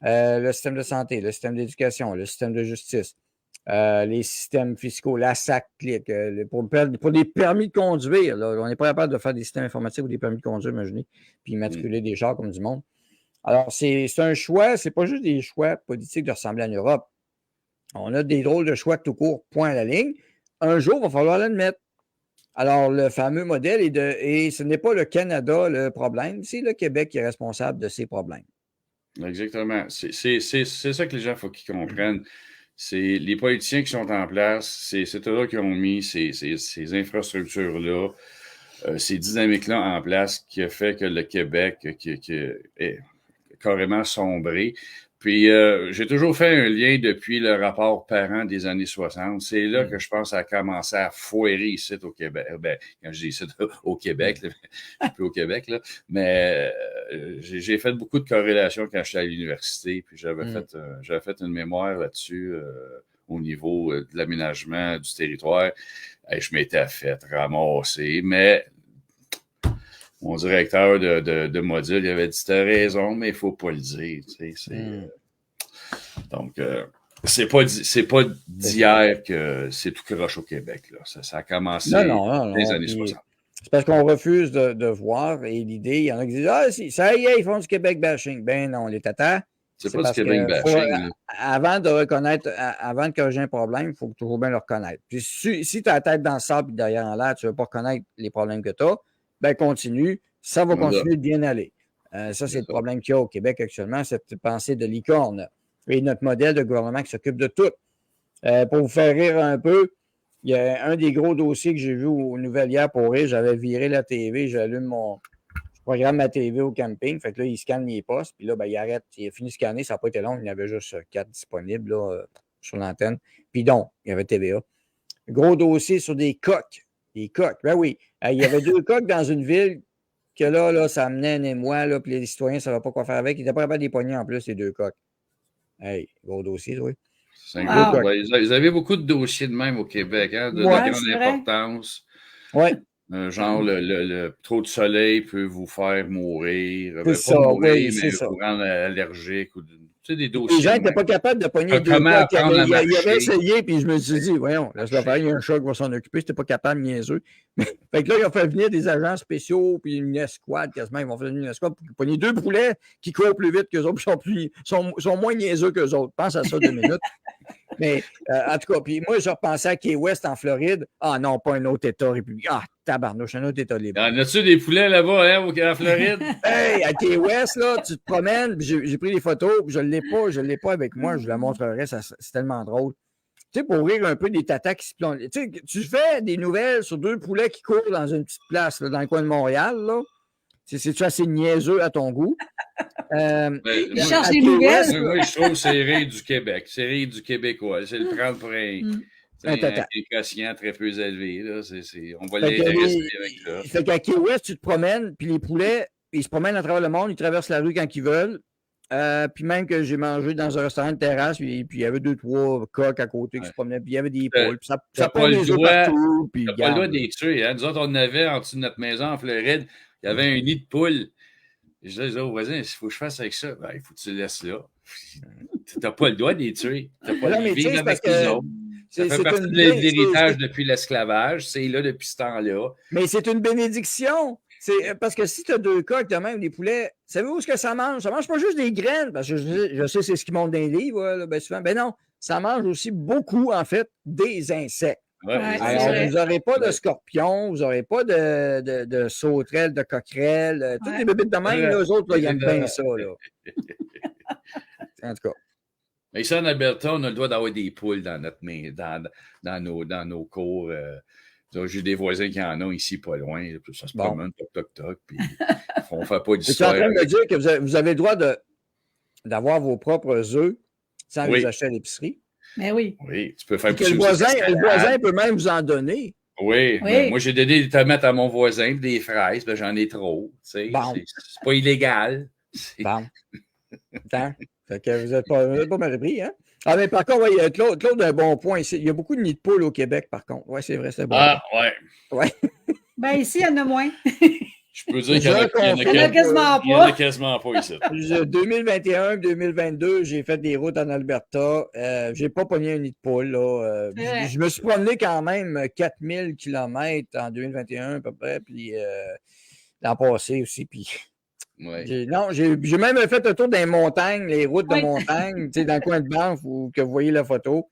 D: Le système de santé, le système d'éducation, le système de justice. Les systèmes fiscaux, la SAC-CLIC, pour les permis de conduire. Là, on n'est pas capable de faire des systèmes informatiques ou des permis de conduire, imaginez, puis immatriculer des chars comme du monde. Alors, c'est un choix, c'est pas juste des choix politiques de ressembler à l'Europe. On a des drôles de choix tout court, point à la ligne. Un jour, il va falloir l'admettre. Alors, le fameux modèle et ce n'est pas le Canada le problème, c'est le Québec qui est responsable de ces problèmes.
C: Exactement. C'est ça que les gens, il faut qu'ils comprennent. C'est les politiciens qui sont en place, c'est eux qui ont mis ces infrastructures-là, ces dynamiques-là en place qui a fait que le Québec qui est carrément sombré. Puis, j'ai toujours fait un lien depuis le rapport Parent des années 60. C'est là que je pense ça a commencé à foirer ici au Québec. Ben, quand je dis ici au Québec, là, plus au Québec, là. Mais j'ai fait beaucoup de corrélations quand j'étais à l'université. Puis, j'avais fait une mémoire là-dessus au niveau de l'aménagement du territoire. Et je m'étais fait ramasser, mais mon directeur de module, il avait dit « T'as raison, mais il ne faut pas le dire. » Donc, c'est pas d'hier que c'est tout croche au Québec. Là. Ça a commencé dans les années 60.
D: C'est parce qu'on refuse de voir. Et l'idée, il y en a qui disent « Ah, si, ça y est, ils font du Québec bashing. » Ben non, les tatas.
C: C'est pas du Québec bashing.
D: Avant de corriger un problème, il faut toujours bien le reconnaître. Puis si tu as la tête dans le sable et derrière en l'air, tu ne veux pas reconnaître les problèmes que tu as, ben continue, ça va continuer de bien aller. Ça, c'est le problème qu'il y a au Québec actuellement, cette pensée de licorne et notre modèle de gouvernement qui s'occupe de tout. Pour vous faire rire un peu, il y a un des gros dossiers que j'ai vu aux nouvelles hier pour rire. J'avais viré la TV, je programme ma TV au camping. Fait que là, il scanne les postes. Puis là, ben, il arrête. Il a fini de scanner. Ça n'a pas été long. Il y en avait juste 4 disponibles là, sur l'antenne. Puis donc, il y avait TVA. Gros dossier sur des coqs. Des coqs. Ben oui. Il y avait 2 coqs dans une ville que là, ça amenait un émoi. Là, puis les citoyens ne savaient pas quoi faire avec. Ils n'étaient pas capables de les pogner en plus, les 2 coqs. Hey, gros dossier, oui.
C: C'est un
B: Wow.
C: gros- ouais, vous avez beaucoup de dossiers de même au Québec, hein, de
D: Ouais,
C: grande
B: c'est vrai.
C: importance.
D: Oui.
C: Genre, le trop de soleil peut vous faire mourir.
D: C'est
C: Ben,
D: ça,
C: pas mourir,
D: oui,
C: mais
D: c'est ça.
C: vous rendre allergique. Ou tu sais, des
D: Les
C: dossiers.
D: gens
C: de
D: n'étaient
C: même.
D: pas capables de pogner deux
C: Comment
D: coqs.
C: apprendre à
D: Il avait
C: marcher?
D: essayé, puis je me suis dit, voyons, laisse-le faire, il y a un chat qui va s'en occuper, c'était pas capable, niaiseux. Fait que là, ils ont fait venir des agents spéciaux, puis une escouade, quasiment, ils vont faire venir une escouade pour pogner 2 poulets qui courent plus vite qu'eux autres, puis sont moins niaiseux qu'eux autres. Pense à ça 2 minutes. Mais en tout cas, puis moi, je repensais à Key West en Floride. Ah non, pas un autre État républicain. Ah, tabarnouche, un autre État libre.
C: Y en a-tu des poulets là-bas, hein, en Floride?
D: Hey, à Key West, là, tu te promènes, puis j'ai pris des photos, puis je ne l'ai pas avec moi, je vous la montrerai, c'est tellement drôle. Tu sais, pour rire un peu des tatas qui se plongent. Tu sais, tu fais des nouvelles sur 2 poulets qui courent dans une petite place, là, dans le coin de Montréal, là. C'est-tu assez niaiseux à ton goût?
C: Ben,
B: Il
C: moi,
B: cherche
D: à
B: des
D: Key
B: nouvelles.
D: West,
C: moi, je trouve que c'est rire du Québec. C'est rire du Québécois. C'est le prendre pour un
D: tata.
C: quotient très peu élevé. Là. On va
D: Fait que
C: l'intéresser avec ça.
D: fait qu'à Key West, tu te promènes, puis les poulets, ils se promènent à travers le monde, ils traversent la rue quand ils veulent. Puis même que j'ai mangé dans un restaurant de terrasse, puis il y avait 2-3 coqs à côté qui se promenaient, puis il y avait des poules. Puis ça
C: t'as
D: prend
C: pas le
D: les œufs
C: droit-
D: partout. Puis
C: T'as pas le droit
D: garde.
C: de les tuer. Hein? Nous autres, on en avait en dessous de notre maison en Floride. Il y avait un nid de poules. Je disais aux voisins, il faut que je fasse avec ça. Ben, il faut que tu le laisses là. T'as pas le droit de les tuer. T'as pas
D: Non,
C: le
D: mais
C: droit de
D: tu sais,
C: vivre
D: c'est parce
C: avec eux
D: que
C: autres. Ça
D: c'est
C: fait partie
D: une
C: de
D: blague,
C: l'héritage depuis l'esclavage. C'est là depuis ce temps-là.
D: Mais c'est une bénédiction. Parce que si tu as 2 coqs, tu as même des poulets, savez-vous ce que ça mange? Ça mange pas juste des graines, parce que je sais c'est ce qui monte dans les livres, là, ben souvent. Ben non, ça mange aussi beaucoup, en fait, des insectes.
C: Ouais,
B: Ouais,
C: les
B: c'est
D: Alors,
B: vrai.
D: vous n'aurez pas de
C: Ouais.
D: scorpions, vous n'aurez pas de sauterelles, de coquerelles. Toutes
B: Ouais.
D: les bébites de même,
C: Ouais.
D: là, eux autres, là, ils aiment
C: Ouais.
D: bien ça. Là. En tout cas.
C: Mais ici en Alberta, on a le droit d'avoir des poules dans dans nos cours. J'ai des voisins qui en ont ici pas loin. Ça se
D: Bon.
C: promène, toc, toc, toc. Puis on fait pas
D: Tu es en
C: d'histoire.
D: train de me dire que vous avez le droit d'avoir vos propres œufs sans
C: Oui.
D: les acheter à l'épicerie.
B: Mais oui.
C: Oui, tu peux faire
D: Et que le
C: pousser aussi
D: voisin,
C: des
D: le voisin
C: salades.
D: peut même vous en donner.
C: Oui,
B: Oui.
C: ben, moi j'ai donné des tomates à mon voisin, puis des fraises, ben, j'en ai trop. Tu sais,
D: Bon.
C: c'est pas illégal. C'est-
D: Bon. Attends. Fait que vous n'êtes pas mal pris, hein? Ah, mais par contre, ouais, Claude a un bon point ici. Il y a beaucoup de nids de poules au Québec, par contre. Oui, c'est vrai, c'est bon.
C: Ah, ouais.
D: Ouais.
B: Ben ici, il y en a moins.
C: Je peux dire qu'il y en a,
D: Je
B: Il y en a quasiment
C: il y en a
B: pas.
C: quasiment pas ici.
D: 2021-2022, j'ai fait des routes en Alberta. J'ai pas pogné un nid de poule. Là.
B: C'est vrai.
D: Je me suis promené quand même 4000 km en 2021 à peu près, puis l'an passé aussi. Puis
C: Ouais.
D: j'ai même fait un tour des montagnes, les routes de
B: Oui.
D: montagne, tu sais, dans le coin de Banff où que vous voyez la photo.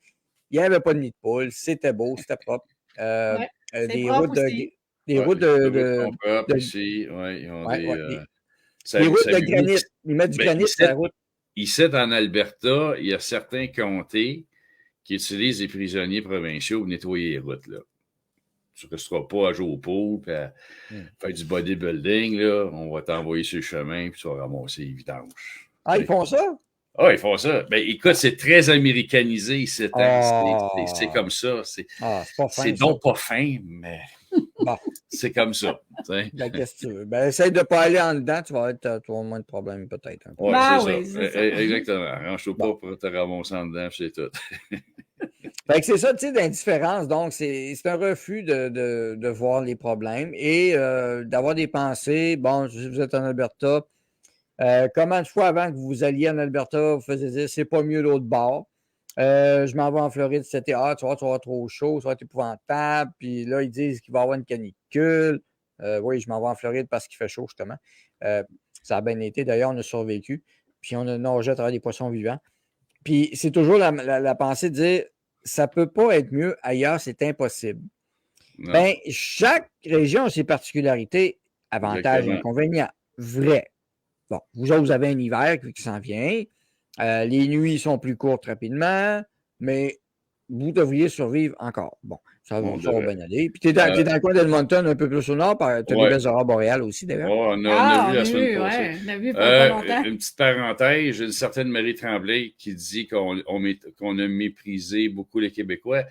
D: Il n'y avait pas de nid de poule, c'était beau, c'était propre.
B: Ouais, c'est
D: Des
B: propre
D: routes
B: aussi.
D: des
C: Ouais,
D: routes
C: les routes
D: de,
C: sont propres
D: de-
C: ici. Ouais, ils ont
D: Ouais,
C: des,
D: ouais,
C: ça-
D: des routes de
C: savez-vous
D: granit.
C: que-
D: Ils mettent du
C: Ben,
D: granit
C: ici-
D: sur la route.
C: Ici, en Alberta, il y a certains comtés qui utilisent les prisonniers provinciaux pour nettoyer les routes. Là. Tu ne resteras pas à jouer au pool et à faire du bodybuilding. Là. On va t'envoyer sur le chemin puis tu vas ramasser les vidanges.
D: Ah, ils font ça?
C: Ah, ils font ça. Ben, écoute, c'est très américanisé ici.
D: Ah.
C: C'est comme ça.
D: Ah, c'est pas fin.
C: C'est
D: ça.
C: donc pas fin, mais
D: Bon.
C: c'est comme ça. tu sais.
D: Ben, qu'est-ce que tu veux? Ben, essaye de ne pas aller en dedans, tu vas avoir moins de problèmes peut-être. Un peu.
C: Ouais,
B: Ben
C: c'est
B: oui,
C: ça.
B: c'est ça.
C: Exactement. Arrange-toi pas pour te ramasser en dedans, puis c'est tout.
D: Fait que c'est ça, tu sais, d'indifférence. Donc, c'est un refus de voir les problèmes et d'avoir des pensées. Bon, si vous êtes en Alberta, comment de fois avant que vous alliez en Alberta, vous faisiez dire c'est pas mieux l'autre bord. Je m'en vais en Floride cet été. Ah, tu vas avoir trop chaud, ça va être épouvantable. Puis là, ils disent qu'il va y avoir une canicule. Oui, je m'en vais en Floride parce qu'il fait chaud, justement. Ça a bien été. D'ailleurs, on a survécu. Puis on a nagé à travers des poissons vivants. Puis c'est toujours la pensée de dire ça peut pas être mieux ailleurs, c'est impossible.
C: Non.
D: Bien, chaque région a ses particularités, avantages et
C: Exactement.
D: inconvénients. Vrai. Bon, vous autres, vous avez un hiver qui s'en vient. Les nuits sont plus courtes rapidement, mais vous devriez survivre encore. Bon, ça va
C: On
D: ça va
C: devrait.
D: bien aller. Puis t'es dans le coin d'Edmonton, un peu plus au nord, tu as des
C: Ouais.
D: belles aurores boréales aussi, d'ailleurs.
C: Oh, on a
B: Ah,
C: vu
B: on
C: la
B: a
C: semaine
B: vu,
C: passée.
B: ouais. On a vu il pas longtemps.
C: Une petite parenthèse, j'ai une certaine Marie Tremblay qui dit qu'on a méprisé beaucoup les Québécois.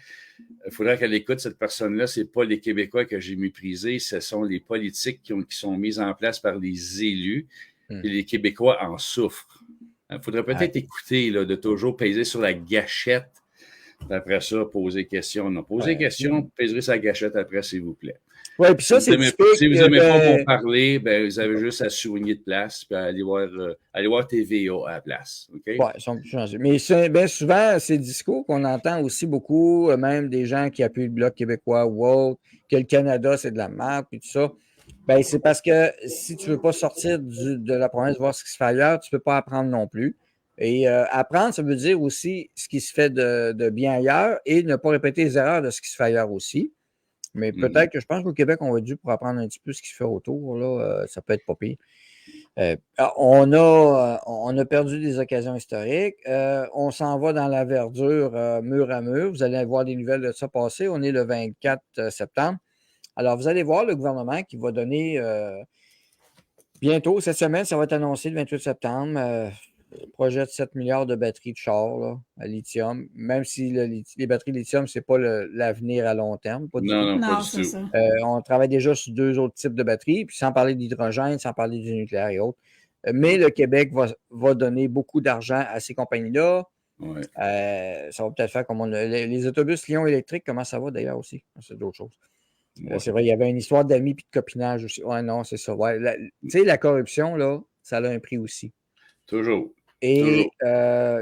C: Il faudrait qu'elle écoute cette personne-là. Ce n'est pas les Québécois que j'ai méprisés, ce sont les politiques qui sont mises en place par les élus. Et les Québécois en souffrent. Il faudrait peut-être écouter là, de toujours peser sur la gâchette. Après ça, poser question. Non, poser question, peser sa gâchette après, s'il vous plaît.
D: Oui, puis ça, c'est typique.
C: Si vous n'aimez pas mon parler, ben, vous avez juste à souligner de place puis aller voir TVA à la place. Okay?
D: Oui, ils sont plus changés. Mais bien souvent, ces discours qu'on entend aussi beaucoup, même des gens qui appuient le Bloc québécois ou autre, que le Canada, c'est de la merde, puis tout ça. Ben, c'est parce que si tu ne veux pas sortir de la province, voir ce qui se fait ailleurs, tu ne peux pas apprendre non plus. Et apprendre, ça veut dire aussi ce qui se fait de bien ailleurs et ne pas répéter les erreurs de ce qui se fait ailleurs aussi. Mais peut-être que je pense qu'au Québec, on va être dû pour apprendre un petit peu ce qui se fait autour. Là, ça peut être pas pire. On a perdu des occasions historiques. On s'en va dans la verdure mur à mur. Vous allez voir des nouvelles de ça passer. On est le 24 septembre. Alors, vous allez voir le gouvernement qui va donner bientôt, cette semaine, ça va être annoncé le 28 septembre, projet de 7 milliards de batteries de char là, à lithium, même si les batteries lithium, ce n'est pas l'avenir à long terme. Pas du tout.
C: Non, pas
B: Non,
C: du
B: c'est
C: tout.
B: ça.
D: On travaille déjà sur 2 autres types de batteries, puis sans parler d'hydrogène, sans parler du nucléaire et autres. Mais le Québec va donner beaucoup d'argent à ces compagnies-là.
C: Ouais.
D: Ça va peut-être faire comme les autobus Lyon électriques, comment ça va d'ailleurs aussi? C'est d'autres choses.
C: Ouais.
D: C'est vrai, il y avait une histoire d'amis et de copinage aussi. Ouais, non, c'est ça. Ouais, tu sais, la corruption, là, ça a un prix aussi.
C: Toujours.
D: Et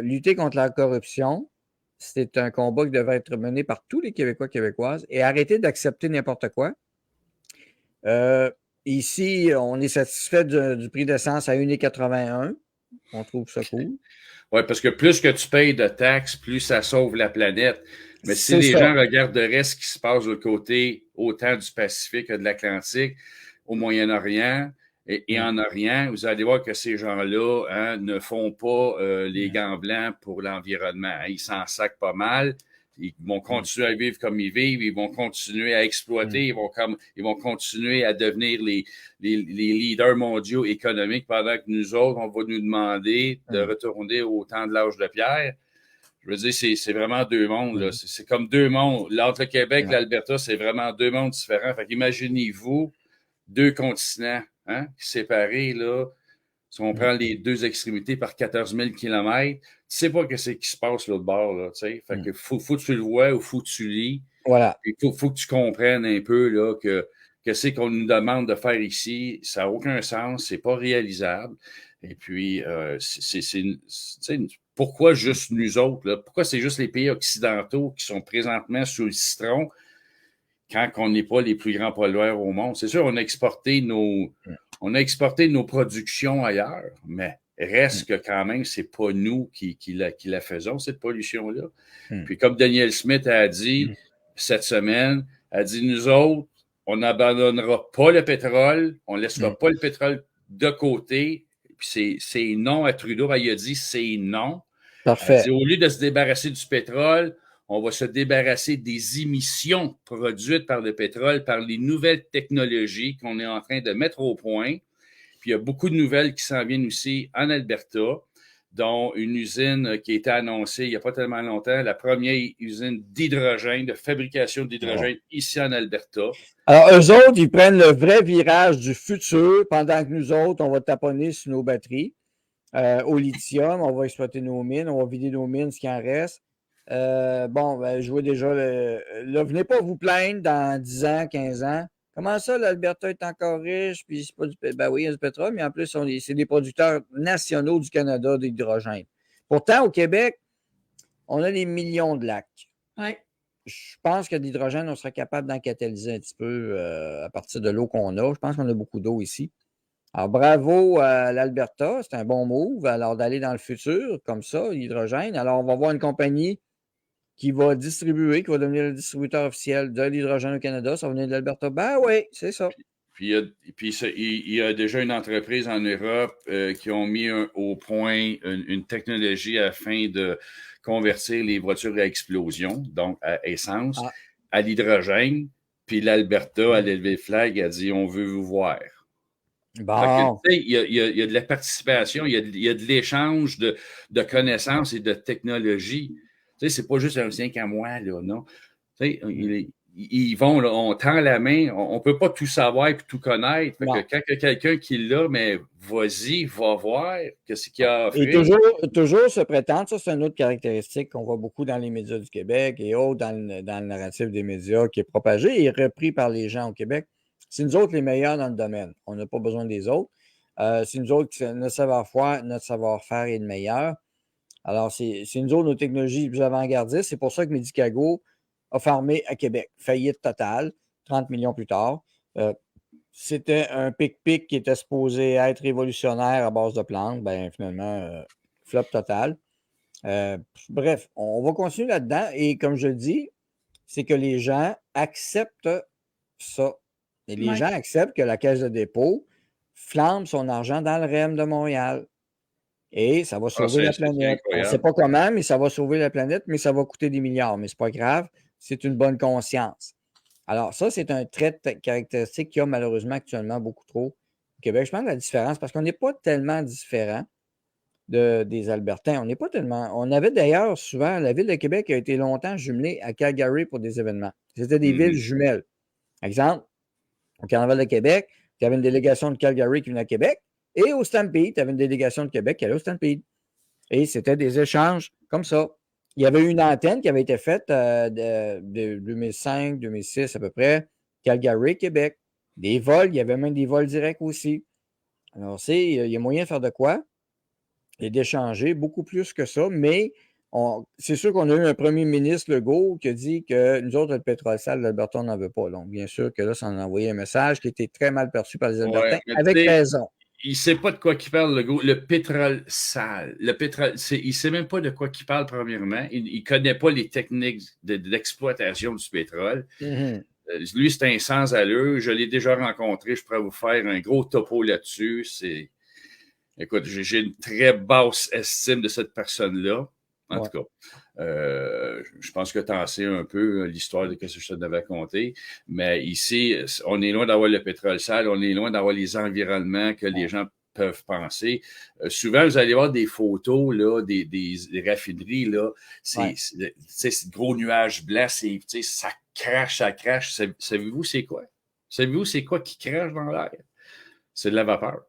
D: lutter contre la corruption, c'est un combat qui devrait être mené par tous les Québécois et Québécoises et arrêter d'accepter n'importe quoi. Ici, on est satisfait du prix d'essence à 1,81. On trouve ça cool.
C: Oui, parce que plus que tu payes de taxes, plus ça sauve la planète. Mais si les gens regarderaient ce qui se passe de l'autre côté, autant du Pacifique que de l'Atlantique, au Moyen-Orient et en Orient, vous allez voir que ces gens-là ne font pas les gants blancs pour l'environnement. Ils s'en sacent pas mal. Ils vont continuer à vivre comme ils vivent, ils vont continuer à exploiter, ils vont continuer à devenir les leaders mondiaux économiques pendant que nous autres, on va nous demander de retourner au temps de l'âge de pierre. Je veux dire, c'est vraiment deux mondes. Là. C'est comme deux mondes. Entre le Québec et l'Alberta, c'est vraiment deux mondes différents. Fait qu'imaginez-vous deux continents séparés, là. Si on prend les deux extrémités par 14 000 km, tu sais pas ce qui se passe l'autre bord, là, tu sais. Fait que faut que tu le vois ou faut que tu lis.
D: Voilà.
C: Il faut que tu comprennes un peu, là, que c'est qu'on nous demande de faire ici, ça n'a aucun sens, c'est pas réalisable. Et puis, pourquoi juste nous autres, là? Pourquoi c'est juste les pays occidentaux qui sont présentement sous le citron quand on n'est pas les plus grands pollueurs au monde? C'est sûr, on a exporté nos productions ailleurs, mais reste que quand même, c'est pas nous qui la faisons, cette pollution-là. Puis comme Daniel Smith a dit cette semaine, a dit, nous autres, on n'abandonnera pas le pétrole, on ne laissera pas le pétrole de côté. Puis c'est non à Trudeau, il a dit c'est non.
D: Parfait.
C: Dit, au lieu de se débarrasser du pétrole, on va se débarrasser des émissions produites par le pétrole, par les nouvelles technologies qu'on est en train de mettre au point. Puis il y a beaucoup de nouvelles qui s'en viennent aussi en Alberta, dont une usine qui a été annoncée il n'y a pas tellement longtemps, la première usine d'hydrogène, de fabrication d'hydrogène ici en Alberta.
D: Alors, eux autres, ils prennent le vrai virage du futur pendant que nous autres, on va taponner sur nos batteries. Au lithium, on va exploiter nos mines, on va vider nos mines, ce qui en reste. Je vois déjà, là, venez pas vous plaindre dans 10 ans, 15 ans. Comment ça, l'Alberta est encore riche, puis c'est pas du pétrole? Ben oui, il y a du pétrole, mais en plus, c'est des producteurs nationaux du Canada d'hydrogène. Pourtant, au Québec, on a des millions de lacs.
B: Oui.
D: Je pense que l'hydrogène, on serait capable d'en catalyser un petit peu à partir de l'eau qu'on a. Je pense qu'on a beaucoup d'eau ici. Alors, bravo à l'Alberta, c'est un bon move. Alors, d'aller dans le futur, comme ça, l'hydrogène. Alors, on va voir une compagnie qui va distribuer, qui va devenir le distributeur officiel de l'hydrogène au Canada. Ça va venir de l'Alberta. Ben oui, c'est ça.
C: il y a déjà une entreprise en Europe qui ont mis au point une technologie afin de convertir les voitures à explosion, donc à essence, à l'hydrogène. Puis l'Alberta a levé le flag, a dit on veut vous voir.
D: Bon.
C: Il y a de la participation, il y a de l'échange de connaissances et de technologies. C'est pas juste un rien qu'à moi, là, non? Ils vont, là, on tend la main, on ne peut pas tout savoir et tout connaître. Fait que quand il y a quelqu'un qui l'a, mais vas-y, va voir qu'est-ce qu'il y a à offrir.
D: Et toujours se prétendre, ça c'est une autre caractéristique qu'on voit beaucoup dans les médias du Québec et autres dans le narratif des médias qui est propagé et repris par les gens au Québec. C'est nous autres les meilleurs dans le domaine. On n'a pas besoin des autres. C'est nous autres qui notre savoir-faire est le meilleur. Alors, c'est nous autres, nos technologies les plus avant-gardistes. C'est pour ça que Medicago a fermé à Québec. Faillite totale, 30 millions plus tard. C'était un pic-pic qui était supposé être révolutionnaire à base de plantes. Ben, finalement, flop total. Bref, on va continuer là-dedans. Et comme je le dis, c'est que les gens acceptent ça. Et les gens acceptent que la Caisse de dépôt flambe son argent dans le REM de Montréal. Et ça va sauver la planète. On ne sait pas comment, mais ça va sauver la planète, mais ça va coûter des milliards. Mais ce n'est pas grave, c'est une bonne conscience. Alors, ça, c'est un trait caractéristique qu'il y a malheureusement actuellement beaucoup trop au Québec. Je pense que la différence, parce qu'on n'est pas tellement différent des Albertains. On n'est pas tellement. On avait d'ailleurs souvent, la ville de Québec a été longtemps jumelée à Calgary pour des événements. C'était des villes jumelles. Exemple, au Carnaval de Québec, il y avait une délégation de Calgary qui venait à Québec. Et au Stampede, tu avais une délégation de Québec qui allait au Stampede. Et c'était des échanges comme ça. Il y avait une antenne qui avait été faite de 2005, 2006 à peu près, Calgary, Québec. Des vols, il y avait même des vols directs aussi. Alors, il y a moyen de faire de quoi et d'échanger beaucoup plus que ça, mais c'est sûr qu'on a eu un premier ministre, Legault, qui a dit que nous autres, le pétrole sale, l'Alberta, on n'en veut pas. Donc, bien sûr que là, ça en a envoyé un message qui était très mal perçu par les Albertains, avec raison.
C: Il ne sait pas de quoi il parle, le pétrole sale. Il ne sait même pas de quoi il parle, premièrement. Il ne connaît pas les techniques d'exploitation du pétrole. Lui, c'est un sans-allure. Je l'ai déjà rencontré. Je pourrais vous faire un gros topo là-dessus. Écoute, j'ai une très basse estime de cette personne-là. En tout cas, je pense que tu en sais un peu l'histoire de ce que je t'avais raconté. Mais ici, on est loin d'avoir le pétrole sale, on est loin d'avoir les environnements que les gens peuvent penser. Souvent, vous allez voir des photos là, des raffineries, là, c'est ce gros nuage blanc, ça crache. Savez-vous c'est quoi? Savez-vous c'est quoi qui crache dans l'air? C'est de la vapeur.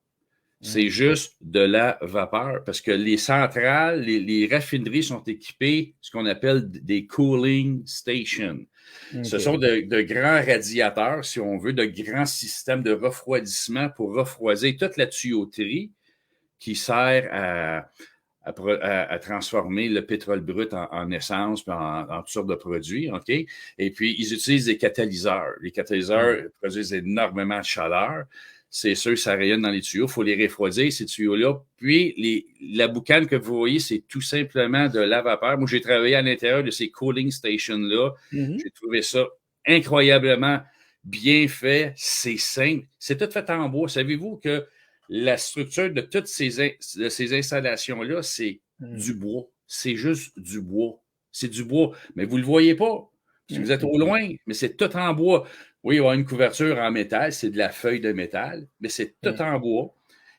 C: C'est juste de la vapeur parce que les centrales, les raffineries sont équipées ce qu'on appelle des cooling stations. Ce sont de grands radiateurs, si on veut, de grands systèmes de refroidissement pour refroidir toute la tuyauterie qui sert à transformer le pétrole brut en essence, puis en toutes sortes de produits, OK? Et puis, ils utilisent des catalyseurs. Les catalyseurs produisent énormément de chaleur. C'est sûr, ça rayonne dans les tuyaux. Il faut les refroidir, ces tuyaux-là. Puis, la boucane que vous voyez, c'est tout simplement de la vapeur. Moi, j'ai travaillé à l'intérieur de ces cooling stations-là. J'ai trouvé ça incroyablement bien fait. C'est simple. C'est tout fait en bois. Savez-vous que la structure de toutes ces installations-là, c'est du bois. C'est juste du bois. C'est du bois. Mais vous ne le voyez pas. Si vous êtes au loin, mais c'est tout en bois. Oui, il y a une couverture en métal, c'est de la feuille de métal, mais c'est tout en bois.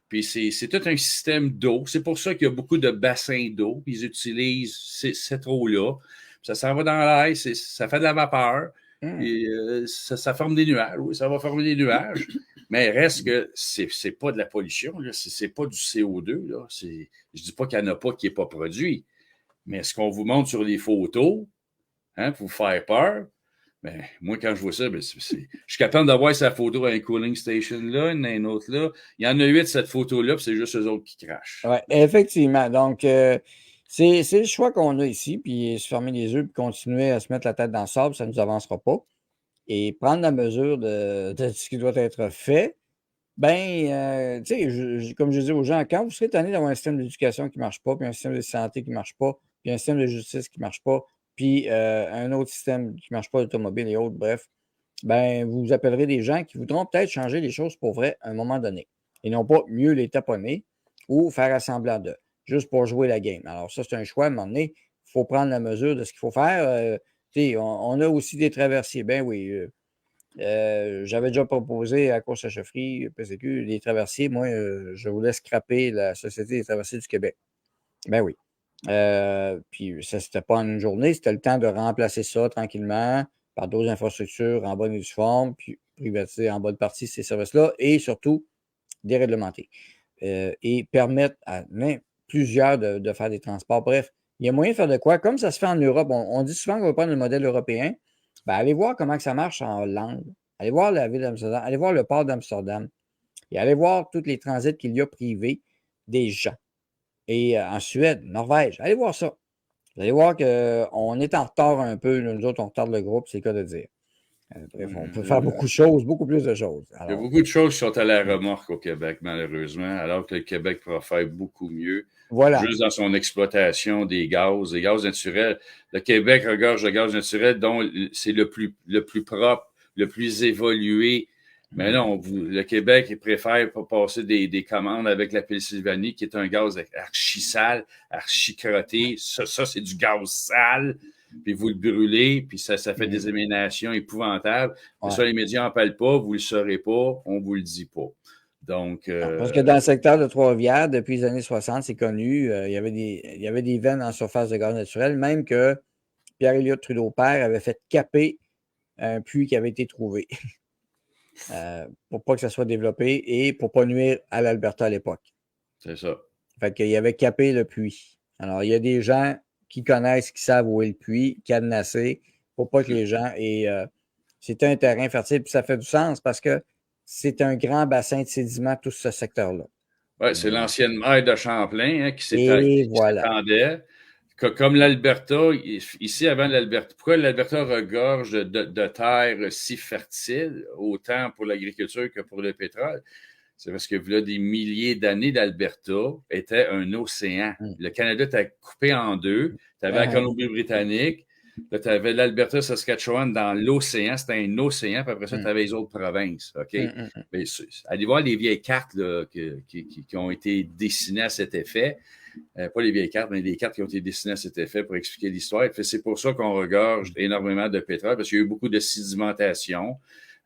C: Puis c'est tout un système d'eau. C'est pour ça qu'il y a beaucoup de bassins d'eau. Ils utilisent cette eau-là. Ça s'en va dans l'air, ça fait de la vapeur. Et, ça forme des nuages. Oui, ça va former des nuages. Mais reste que c'est pas de la pollution. C'est pas du CO2. Là. Je dis pas qu'il n'y en a pas qui n'est pas produit. Mais ce qu'on vous montre sur les photos, pour vous faire peur, ben, moi, quand je vois ça, je suis capable d'avoir sa photo à un cooling station là, une autre là. Il y en a 8, cette photo-là, puis c'est juste eux autres qui crachent.
D: Oui, effectivement. Donc, c'est le choix qu'on a ici, puis se fermer les yeux, puis continuer à se mettre la tête dans le sable, ça ne nous avancera pas. Et prendre la mesure de ce qui doit être fait, ben, tu sais, comme je dis aux gens, quand vous serez tanné d'avoir un système d'éducation qui ne marche pas, puis un système de santé qui ne marche pas, puis un système de justice qui ne marche pas, puis un autre système qui ne marche pas, d'automobile et autres, bref, ben, vous appellerez des gens qui voudront peut-être changer les choses pour vrai à un moment donné. Et non pas mieux les taponner ou faire assemblant d'eux, juste pour jouer la game. Alors, ça, c'est un choix. À un moment donné, il faut prendre la mesure de ce qu'il faut faire. On a aussi des traversiers. Ben oui. J'avais déjà proposé à la course à chefferie, PCQ, les traversiers. Moi, je voulais scraper la Société des traversiers du Québec. Ben oui. Puis ça, c'était pas en une journée, c'était le temps de remplacer ça tranquillement par d'autres infrastructures en bonne et due forme, puis privatiser en bonne partie ces services-là et surtout déréglementer et permettre à plusieurs de faire des transports. Bref, il y a moyen de faire de quoi? Comme ça se fait en Europe, on dit souvent qu'on va prendre le modèle européen. Ben, allez voir comment que ça marche en Hollande. Allez voir la ville d'Amsterdam. Allez voir le port d'Amsterdam. Et allez voir tous les transits qu'il y a privés des gens. Et en Suède, Norvège, allez voir ça. Vous allez voir qu'on est en retard un peu. Nous autres, on retarde le groupe, c'est le cas de dire. Bref, on peut faire beaucoup de choses, beaucoup plus de choses.
C: Il y a
D: Alors,
C: beaucoup de choses qui sont à la remorque au Québec, malheureusement, alors que le Québec pourra faire beaucoup mieux.
D: voilà.
C: Juste dans son exploitation des gaz naturels. Le Québec regorge de gaz naturel dont c'est le plus propre, le plus évolué. Mais non, le Québec, il préfère pas passer des commandes avec la Pennsylvanie, qui est un gaz archi sale, archi crotté. Ça, c'est du gaz sale. Puis vous le brûlez, puis ça fait des émanations épouvantables.
D: Ouais.
C: Ça, les médias n'en parlent pas, vous le saurez pas, on vous le dit pas. Donc,
D: parce que dans le secteur de Trois-Rivières, depuis les années 60, c'est connu, il y avait des veines en surface de gaz naturel, même que Pierre-Éliott Trudeau-Père avait fait caper un puits qui avait été trouvé pour pas que ça soit développé et pour pas nuire à l'Alberta à l'époque.
C: c'est ça.
D: Fait qu'il avait capé le puits. Alors, il y a des gens qui connaissent, qui savent où est le puits, cadenassé, pour pas que les gens aient... c'est un terrain fertile, puis ça fait du sens parce que c'est un grand bassin de sédiments, tout ce secteur-là.
C: Oui, c'est l'ancienne maire de Champlain hein, qui
D: Et voilà.
C: s'attendait. Comme l'Alberta, ici avant l'Alberta, pourquoi l'Alberta regorge de terres si fertiles, autant pour l'agriculture que pour le pétrole? C'est parce que là, des milliers d'années, l'Alberta était un océan. Le Canada était coupé en deux. Tu avais la Colombie-Britannique, là, tu avais l'Alberta, Saskatchewan dans l'océan. C'était un océan, puis après ça, tu avais les autres provinces. OK? Mais, allez voir les vieilles cartes là, qui ont été dessinées à cet effet. Pas les vieilles cartes, mais les cartes qui ont été dessinées à cet effet pour expliquer l'histoire. C'est pour ça qu'on regorge énormément de pétrole, parce qu'il y a eu beaucoup de sédimentation.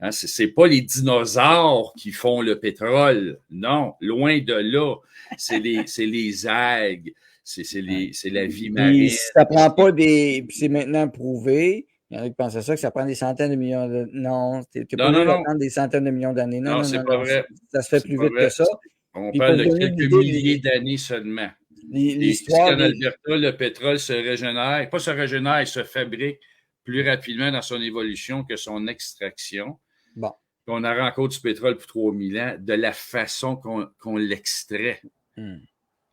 C: Hein, c'est pas les dinosaures qui font le pétrole. Non, loin de là. C'est les algues. C'est la vie marine.
D: Ça prend pas des... C'est maintenant prouvé. Il y en a qui pensent à ça, que ça prend des centaines de millions de... Non, t'es pas obligé d'attendre des centaines de millions d'années. Non,
C: c'est pas vrai.
D: Ça se fait plus vite que ça.
C: On parle de quelques milliers d'années seulement.
D: L'histoire
C: en Alberta, le pétrole se régénère. Pas se régénère, il se fabrique plus rapidement dans son évolution que son extraction.
D: Bon.
C: On a encore du pétrole pour 3000 ans de la façon qu'on l'extrait.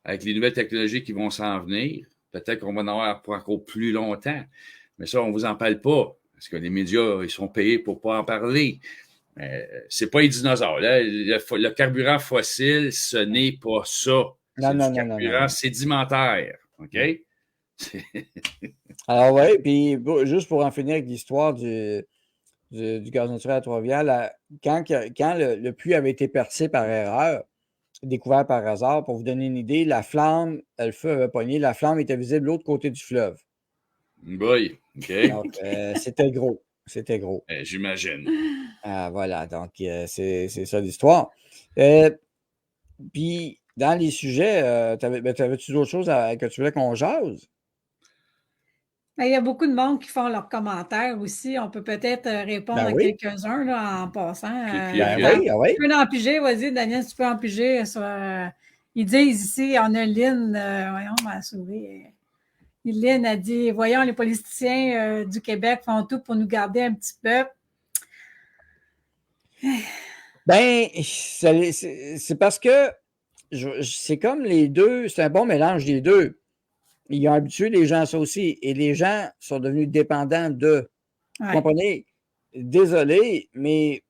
C: Avec les nouvelles technologies qui vont s'en venir, peut-être qu'on va en avoir pour encore plus longtemps. Mais ça, on ne vous en parle pas. Parce que les médias, ils sont payés pour ne pas en parler. C'est pas les dinosaures. Là. Le carburant fossile, ce n'est pas ça. C'est du carburant sédimentaire. OK?
D: Alors, oui, puis juste pour en finir avec l'histoire du gaz naturel à Trois-Rivières, quand le puits avait été percé par erreur, découvert par hasard, pour vous donner une idée, la flamme, le feu avait pogné, la flamme était visible de l'autre côté du fleuve.
C: Boy, OK.
D: Donc, c'était gros. C'était gros.
C: J'imagine.
D: Voilà, donc c'est ça l'histoire. Puis, dans les sujets, t'avais-tu d'autres choses que tu voulais qu'on jase?
B: Il y a beaucoup de monde qui font leurs commentaires aussi. On peut peut-être répondre à quelques-uns là, en passant.
D: Oui.
B: Tu peux en piger, vas-y, Daniel, tu peux en piger. Ils disent ici, on a Lynn, voyons, on va la sauver. Lynn a dit, voyons, les politiciens du Québec font tout pour nous garder un petit peu.
D: Ben, c'est parce que c'est comme les deux, c'est un bon mélange des deux. Ils ont habitué les gens à ça aussi. Et les gens sont devenus dépendants d'eux. Vous comprenez? Désolé, mais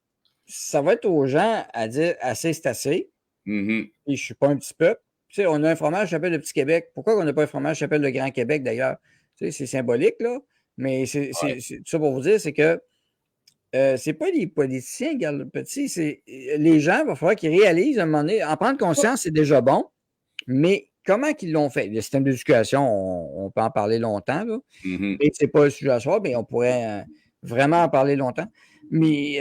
D: ça va être aux gens à dire assez, c'est assez. Et je ne suis pas un petit peuple. Tu sais, on a un fromage qui s'appelle le Petit Québec. Pourquoi on n'a pas un fromage qui s'appelle le Grand Québec, d'ailleurs? Tu sais, c'est symbolique, là. Mais c'est tout ça pour vous dire, c'est que c'est pas les politiciens, regarde le petit, c'est les gens, il va falloir qu'ils réalisent à un moment donné, en prendre conscience, c'est déjà bon, mais comment qu'ils l'ont fait? Le système d'éducation, on peut en parler longtemps, là.
C: Mhm.
D: Et c'est pas le sujet à soir, mais on pourrait vraiment en parler longtemps. Mais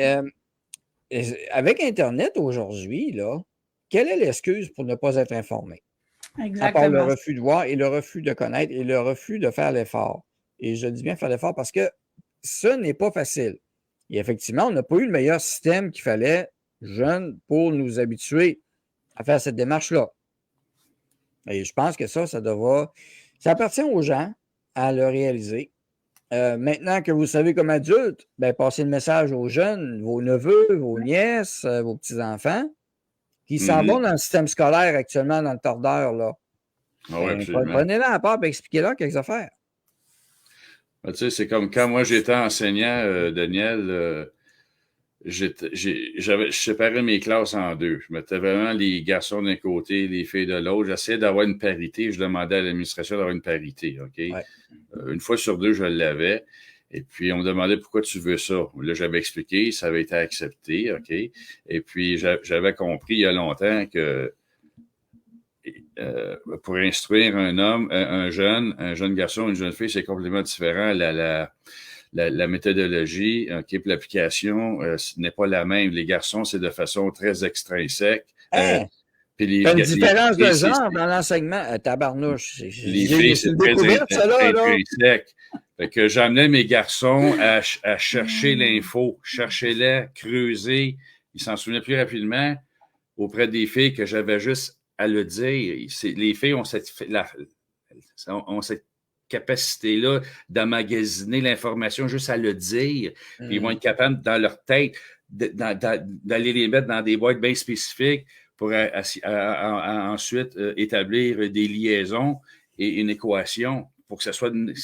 D: avec Internet aujourd'hui, là, quelle est l'excuse pour ne pas être informé? À part le
B: Exactement.
D: refus de voir et le refus de connaître et le refus de faire l'effort. Et je dis bien faire l'effort parce que ce n'est pas facile. Et effectivement, on n'a pas eu le meilleur système qu'il fallait, jeunes, pour nous habituer à faire cette démarche-là. Et je pense que ça appartient aux gens à le réaliser. Maintenant que vous savez comme adulte, ben, passez le message aux jeunes, vos neveux, vos nièces, vos petits-enfants, qui s'en vont dans le système scolaire actuellement, dans le tordeur, là.
C: Ah oui,
D: Ben,
C: absolument.
D: prenez-la à part et expliquez-leur quelques affaires.
C: Ben, tu sais, c'est comme quand moi j'étais enseignant, Daniel, je séparais mes classes en deux. Je mettais vraiment les garçons d'un côté, les filles de l'autre. J'essayais d'avoir une parité. Je demandais à l'administration d'avoir une parité. OK?
D: Ouais.
C: Une fois sur deux, je l'avais. Et puis, on me demandait pourquoi tu veux ça. Là, j'avais expliqué, ça avait été accepté. OK? Et puis, j'avais compris il y a longtemps que pour instruire un homme, un jeune garçon, une jeune fille, c'est complètement différent. La méthodologie, puis l'application, ce n'est pas la même. Les garçons, c'est de façon très extrinsèque.
D: Hein?
C: Puis
D: T'as une différence de
C: filles,
D: genre dans l'enseignement. Tabarnouche.
C: les filles, c'est
D: une
C: très
D: découverte, ça, là.
C: intrinsèque. Fait que j'amenais mes garçons à chercher l'info, chercher-la, creuser. Ils s'en souvenaient plus rapidement auprès des filles que j'avais juste à le dire. Les filles ont cette capacité-là d'emmagasiner l'information juste à le dire. Puis ils vont être capables, dans leur tête, d'aller les mettre dans des boîtes bien spécifiques pour ensuite établir des liaisons et une équation pour que ce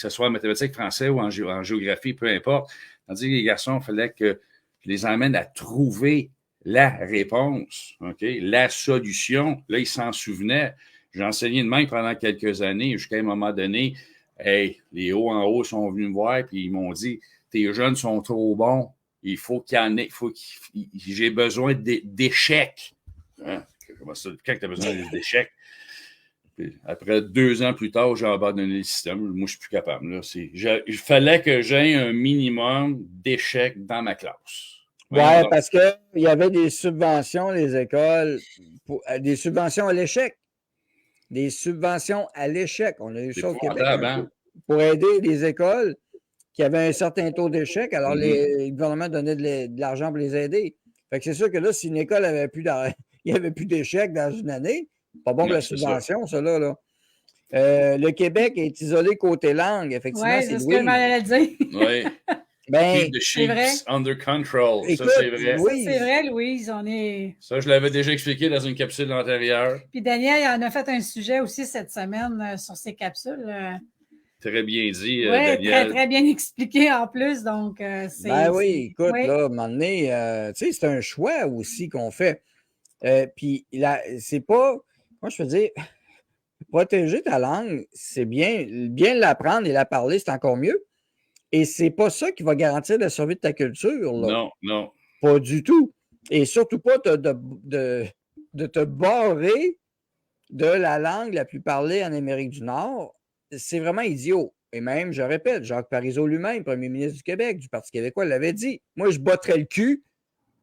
C: soit en mathématiques, français ou en géographie, peu importe. Tandis que les garçons, il fallait que je les emmène à trouver la réponse, OK, la solution. Là, ils s'en souvenaient. J'ai enseigné de même pendant quelques années, jusqu'à un moment donné, hey, les hauts en haut sont venus me voir et ils m'ont dit, tes jeunes sont trop bons, il faut qu'il y en ait, j'ai besoin d'échecs. Hein? Comment ça? Quand tu as besoin d'échecs? Puis après 2 ans plus tard, j'ai abandonné le système. Moi, je ne suis plus capable. Là. Il fallait que j'aie un minimum d'échecs dans ma classe.
D: Oui, parce qu'il y avait des subventions, les écoles, des subventions à l'échec. Des subventions à l'échec. On a eu ça au Québec. Pour aider les écoles qui avaient un certain taux d'échec. Alors, les gouvernements donnaient de l'argent pour les aider. Fait que c'est sûr que là, si une école avait plus il n'y avait plus d'échecs dans une année, pas bon pour la subvention, ça là. Le Québec est isolé côté langue, effectivement.
B: Oui, c'est ce que je m'allais dire.
C: Oui.
B: Ben,
C: c'est vrai. Under control. Écoute, ça, c'est vrai.
B: Louise. Ça, c'est vrai, Louise.
C: Ça, je l'avais déjà expliqué dans une capsule antérieure.
B: Puis Daniel, il en a fait un sujet aussi cette semaine sur ces capsules.
C: Très bien dit,
B: oui,
C: Daniel.
B: très, très bien expliqué en plus. Donc, c'est.
D: Ben oui, écoute, là, à un moment donné, tu sais, c'est un choix aussi qu'on fait. Puis, c'est pas. Moi, je veux dire, protéger ta langue, c'est bien l'apprendre et la parler, c'est encore mieux. Et c'est pas ça qui va garantir la survie de ta culture. Là.
C: Non, non.
D: Pas du tout. Et surtout pas de te barrer de la langue la plus parlée en Amérique du Nord. C'est vraiment idiot. Et même, je répète, Jacques Parizeau lui-même, premier ministre du Québec, du Parti québécois, l'avait dit. Moi, je botterais le cul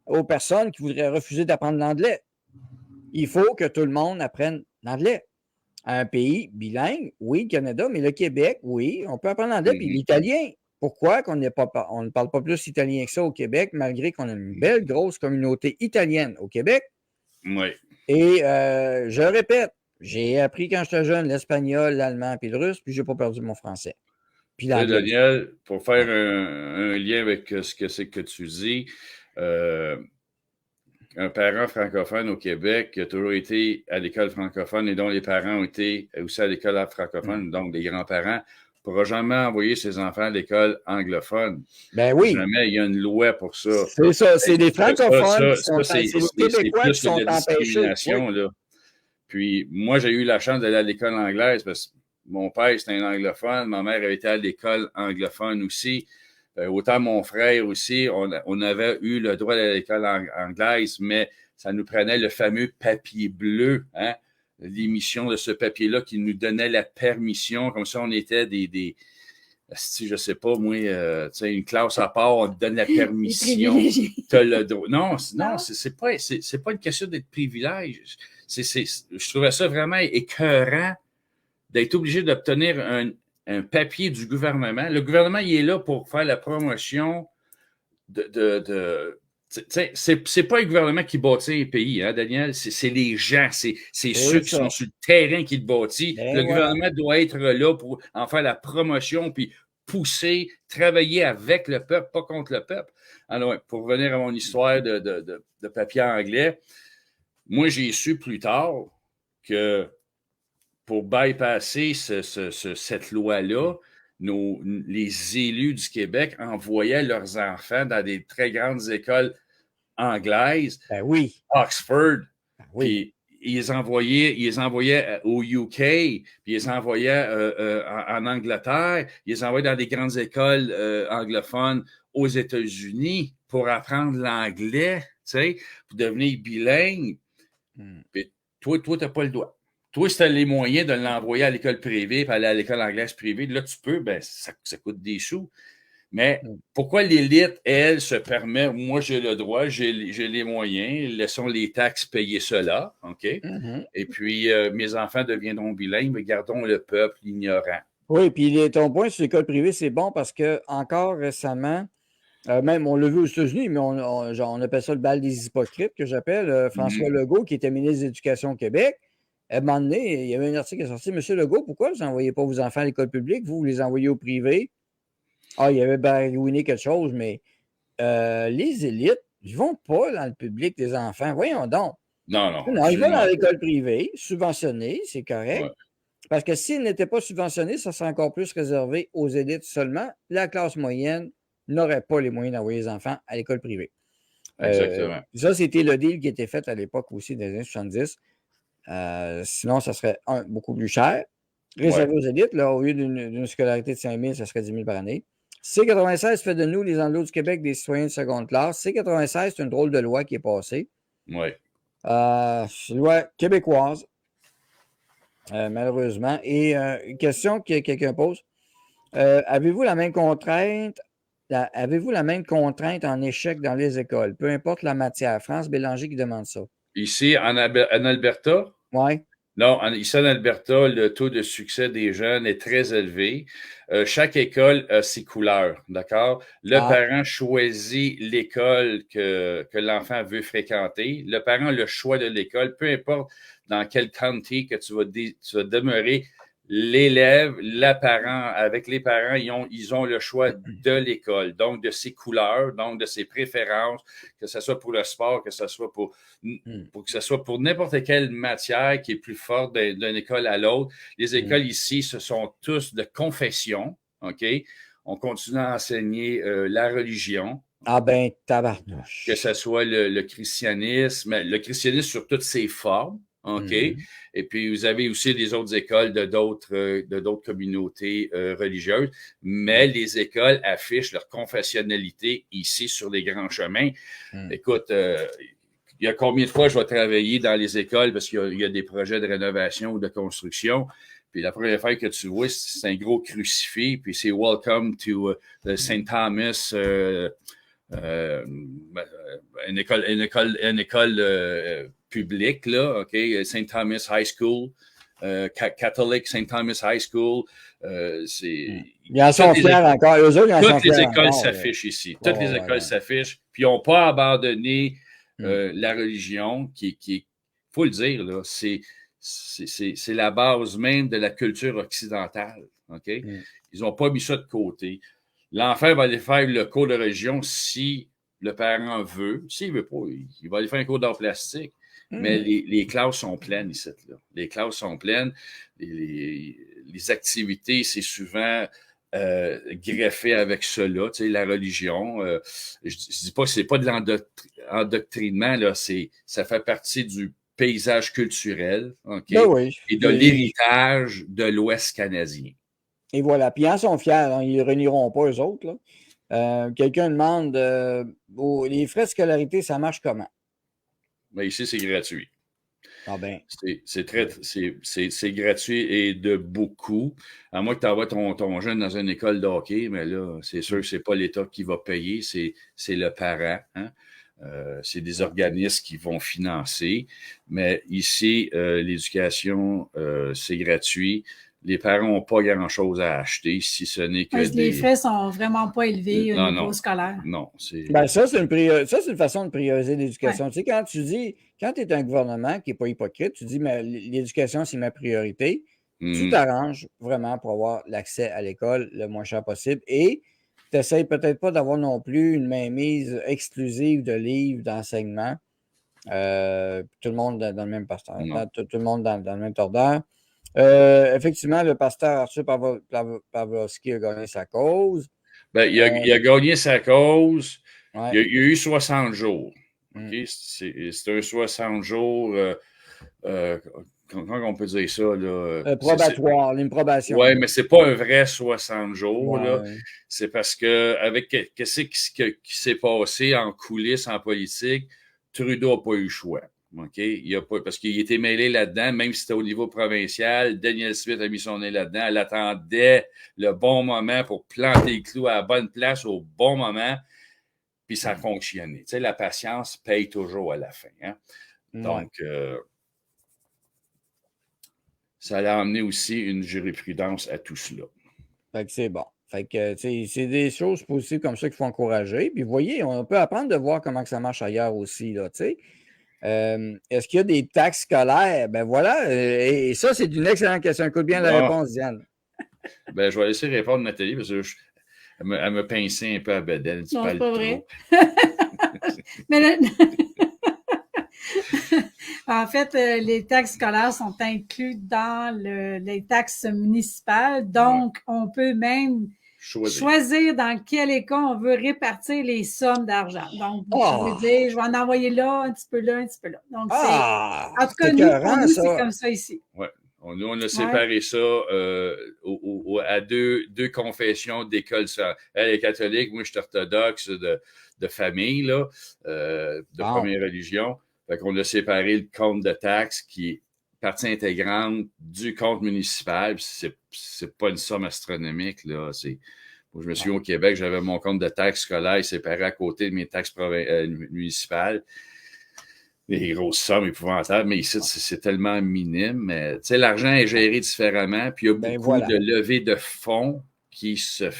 D: aux personnes qui voudraient refuser d'apprendre l'anglais. Il faut que tout le monde apprenne l'anglais. Un pays bilingue, oui, le Canada, mais le Québec, oui, on peut apprendre l'anglais, puis l'italien. Pourquoi on ne parle pas plus italien que ça au Québec, malgré qu'on a une belle grosse communauté italienne au Québec?
C: Oui.
D: Et je répète, j'ai appris quand j'étais jeune l'espagnol, l'allemand puis le russe, puis je n'ai pas perdu mon français. Puis l'anglais.
C: Daniel, pour faire un lien avec ce que c'est que tu dis, un parent francophone au Québec a toujours été à l'école francophone et dont les parents ont été aussi à l'école francophone, donc des grands-parents, ne pourra jamais envoyer ses enfants à l'école anglophone.
D: Ben oui.
C: Jamais, il y a une loi pour ça.
D: C'est ça, c'est des francophones
C: c'est
D: Québécois qui sont
C: de la discrimination, là. Puis moi, j'ai eu la chance d'aller à l'école anglaise parce que mon père, c'était un anglophone, ma mère avait été à l'école anglophone aussi. Autant mon frère aussi, on avait eu le droit à l'école anglaise, mais ça nous prenait le fameux papier bleu, hein, l'émission de ce papier-là qui nous donnait la permission. Comme ça, on était si je sais pas, moi, tu sais, une classe à part, on te donne la permission. T'as le droit. Non, c'est pas une question d'être privilège. Je trouvais ça vraiment écœurant d'être obligé d'obtenir un papier du gouvernement. Le gouvernement, il est là pour faire la promotion c'est pas le gouvernement qui bâtit les pays, hein, Daniel? C'est les gens, c'est ceux qui sont sur le terrain qui le bâtissent. Le gouvernement doit être là pour en faire la promotion, puis pousser, travailler avec le peuple, pas contre le peuple. Alors, pour revenir à mon histoire de papier anglais, moi, j'ai su plus tard que pour bypasser cette loi-là, les élus du Québec envoyaient leurs enfants dans des très grandes écoles anglaises, Oxford, puis ils les envoyaient au UK, puis ils les envoyaient en Angleterre, ils les envoyaient dans des grandes écoles anglophones aux États-Unis pour apprendre l'anglais, tu sais, pour devenir bilingue. Puis toi, tu n'as pas le droit. Toi, si tu as les moyens de l'envoyer à l'école privée, puis aller à l'école anglaise privée, là, tu peux, ben, ça coûte des sous. Mais pourquoi l'élite, elle, se permet, moi, j'ai le droit, j'ai les moyens, laissons les taxes payer cela, OK? Et puis, mes enfants deviendront bilingues, mais gardons le peuple ignorant.
D: Oui, puis ton point sur l'école privée, c'est bon parce que encore récemment, même on l'a vu aux États-Unis, mais on appelle ça le bal des hypocrites, que j'appelle François Legault, qui était ministre de l'Éducation au Québec. À un moment donné, il y avait un article qui est sorti. Monsieur Legault, pourquoi vous n'envoyez pas vos enfants à l'école publique? Vous les envoyez au privé? Ah, il y avait baragouiné quelque chose, mais les élites, ils ne vont pas dans le public des enfants. Voyons donc.
C: Non,
D: ils vont dans l'école privée, subventionnée, c'est correct. Ouais. Parce que s'ils n'étaient pas subventionnés, ça serait encore plus réservé aux élites seulement. La classe moyenne n'aurait pas les moyens d'envoyer les enfants à l'école privée.
C: Exactement.
D: Ça, c'était le deal qui était fait à l'époque aussi des années 70. Sinon, ça serait beaucoup plus cher. Réservé aux élites, là, au lieu d'une scolarité de 5 000, ça serait 10 000 par année. C96 fait de nous, les Anglos du Québec, des citoyens de seconde classe. C96, c'est une drôle de loi qui est passée.
C: Oui.
D: C'est une loi québécoise, malheureusement. Et une question que quelqu'un pose. Avez-vous la même contrainte en échec dans les écoles? Peu importe la matière. France Bélanger qui demande ça.
C: Ici, en Alberta?
D: Oui.
C: Non, ici en Alberta, le taux de succès des jeunes est très élevé. Chaque école a ses couleurs, d'accord? Le parent choisit l'école que l'enfant veut fréquenter. Le parent a le choix de l'école, peu importe dans quel county que tu vas demeurer. L'élève, avec les parents, ils ont le choix de l'école, donc de ses couleurs, donc de ses préférences, que ce soit pour le sport, que ce soit pour que ce soit pour n'importe quelle matière qui est plus forte d'une école à l'autre. Les écoles ici, ce sont tous de confession, OK? On continue à enseigner la religion.
D: Ah ben, tabarnouche.
C: Que ce soit le christianisme sur toutes ses formes. OK? Et puis, vous avez aussi des autres écoles de d'autres communautés religieuses, mais les écoles affichent leur confessionnalité ici sur les grands chemins. Écoute, il y a combien de fois je vais travailler dans les écoles parce qu'il y a des projets de rénovation ou de construction. Puis la première fois que tu vois, c'est un gros crucifix, puis c'est Welcome to St. Thomas, une école public, là, OK, St. Thomas High School, Catholic St. Thomas High School.
D: Ils en sont fiers encore. Eux autres,
C: toutes les écoles s'affichent ici. Toutes les écoles s'affichent. Puis ils n'ont pas abandonné la religion, qui faut le dire, là, c'est la base même de la culture occidentale. OK? Ils n'ont pas mis ça de côté. L'enfant va aller faire le cours de religion si le parent veut. S'il ne veut pas, il va aller faire un cours d'art plastique. Mais les classes sont pleines ici. Là. Les classes sont pleines. Les activités, c'est souvent greffé avec cela, tu sais, la religion. Je dis pas que c'est pas de l'endoctrinement, là, ça fait partie du paysage culturel, OK?
D: Ben oui.
C: Et de l'héritage de l'Ouest canadien.
D: Et voilà. Puis ils en sont fiers. Hein. Ils ne renieront pas eux autres, là. Quelqu'un demande les frais de scolarité, ça marche comment?
C: Mais ici, c'est gratuit.
D: Ah ben,
C: C'est gratuit et de beaucoup. À moins que tu envoies ton jeune dans une école de hockey, mais là, c'est sûr que ce n'est pas l'État qui va payer, c'est le parent. Hein? C'est des organismes qui vont financer. Mais ici, l'éducation, c'est gratuit. Les parents n'ont pas grand-chose à acheter si ce n'est que
B: Les frais sont vraiment pas élevés au niveau scolaire.
C: Non,
D: ben ça, c'est une façon de prioriser l'éducation. Ouais. Tu sais, quand tu es un gouvernement qui n'est pas hypocrite, tu dis, mais l'éducation, c'est ma priorité. Tu t'arranges vraiment pour avoir l'accès à l'école le moins cher possible et tu n'essayes peut-être pas d'avoir non plus une mainmise exclusive de livres, d'enseignement. Tout le monde dans le même pasteur, tout le monde dans le même tordeur. Effectivement, le pasteur Arthur Pawlowski a gagné sa cause.
C: Ben, il a gagné sa cause. Ouais. Il y a eu 60 jours. Okay? C'est un 60 jours. Comment on peut dire ça? Là?
D: Probatoire, une probation.
C: Oui, mais c'est pas un vrai 60 jours. Ouais. Là. C'est parce que avec qu'est-ce qui s'est passé en coulisses, en politique, Trudeau n'a pas eu le choix. Okay? Il a pas, parce qu'il était mêlé là-dedans, même si c'était au niveau provincial. Danielle Smith a mis son nez là-dedans. Elle attendait le bon moment pour planter le clou à la bonne place au bon moment. Puis ça a fonctionné. Tu sais, la patience paye toujours à la fin. Hein? Donc, ça a amené aussi une jurisprudence à tout cela.
D: Fait que c'est bon. Fait que, c'est des choses positives comme ça qu'il faut encourager. Puis, vous voyez, on peut apprendre de voir comment que ça marche ailleurs aussi, là, tu sais. Est-ce qu'il y a des taxes scolaires? Ben voilà, et ça, c'est une excellente question. Écoute bien la réponse, Diane.
C: Ben, je vais laisser répondre Nathalie, parce que elle me pinçait un peu à bedaine.
B: Non, c'est pas vrai. Mais en fait, les taxes scolaires sont incluses dans les taxes municipales, donc on peut même choisir dans quelle école on veut répartir les sommes d'argent. Donc, vous pouvez dire, je vais en envoyer là, un petit peu là, un petit peu là. Donc, en tout cas, nous, c'est comme ça ici.
C: Oui. Nous, on a séparé ça à deux confessions d'écoles. Elle est catholique, moi, je suis orthodoxe de famille, là, de première religion. Fait qu'on a séparé le compte de taxes qui est partie intégrante du compte municipal. C'est pas une somme astronomique, là. Moi, je me souviens au Québec, j'avais mon compte de taxes scolaires séparé à côté de mes taxes municipales. Des grosses sommes épouvantables, mais ici, c'est tellement minime. Mais, tu sais, l'argent est géré différemment, puis il y a beaucoup de levées de fonds qui se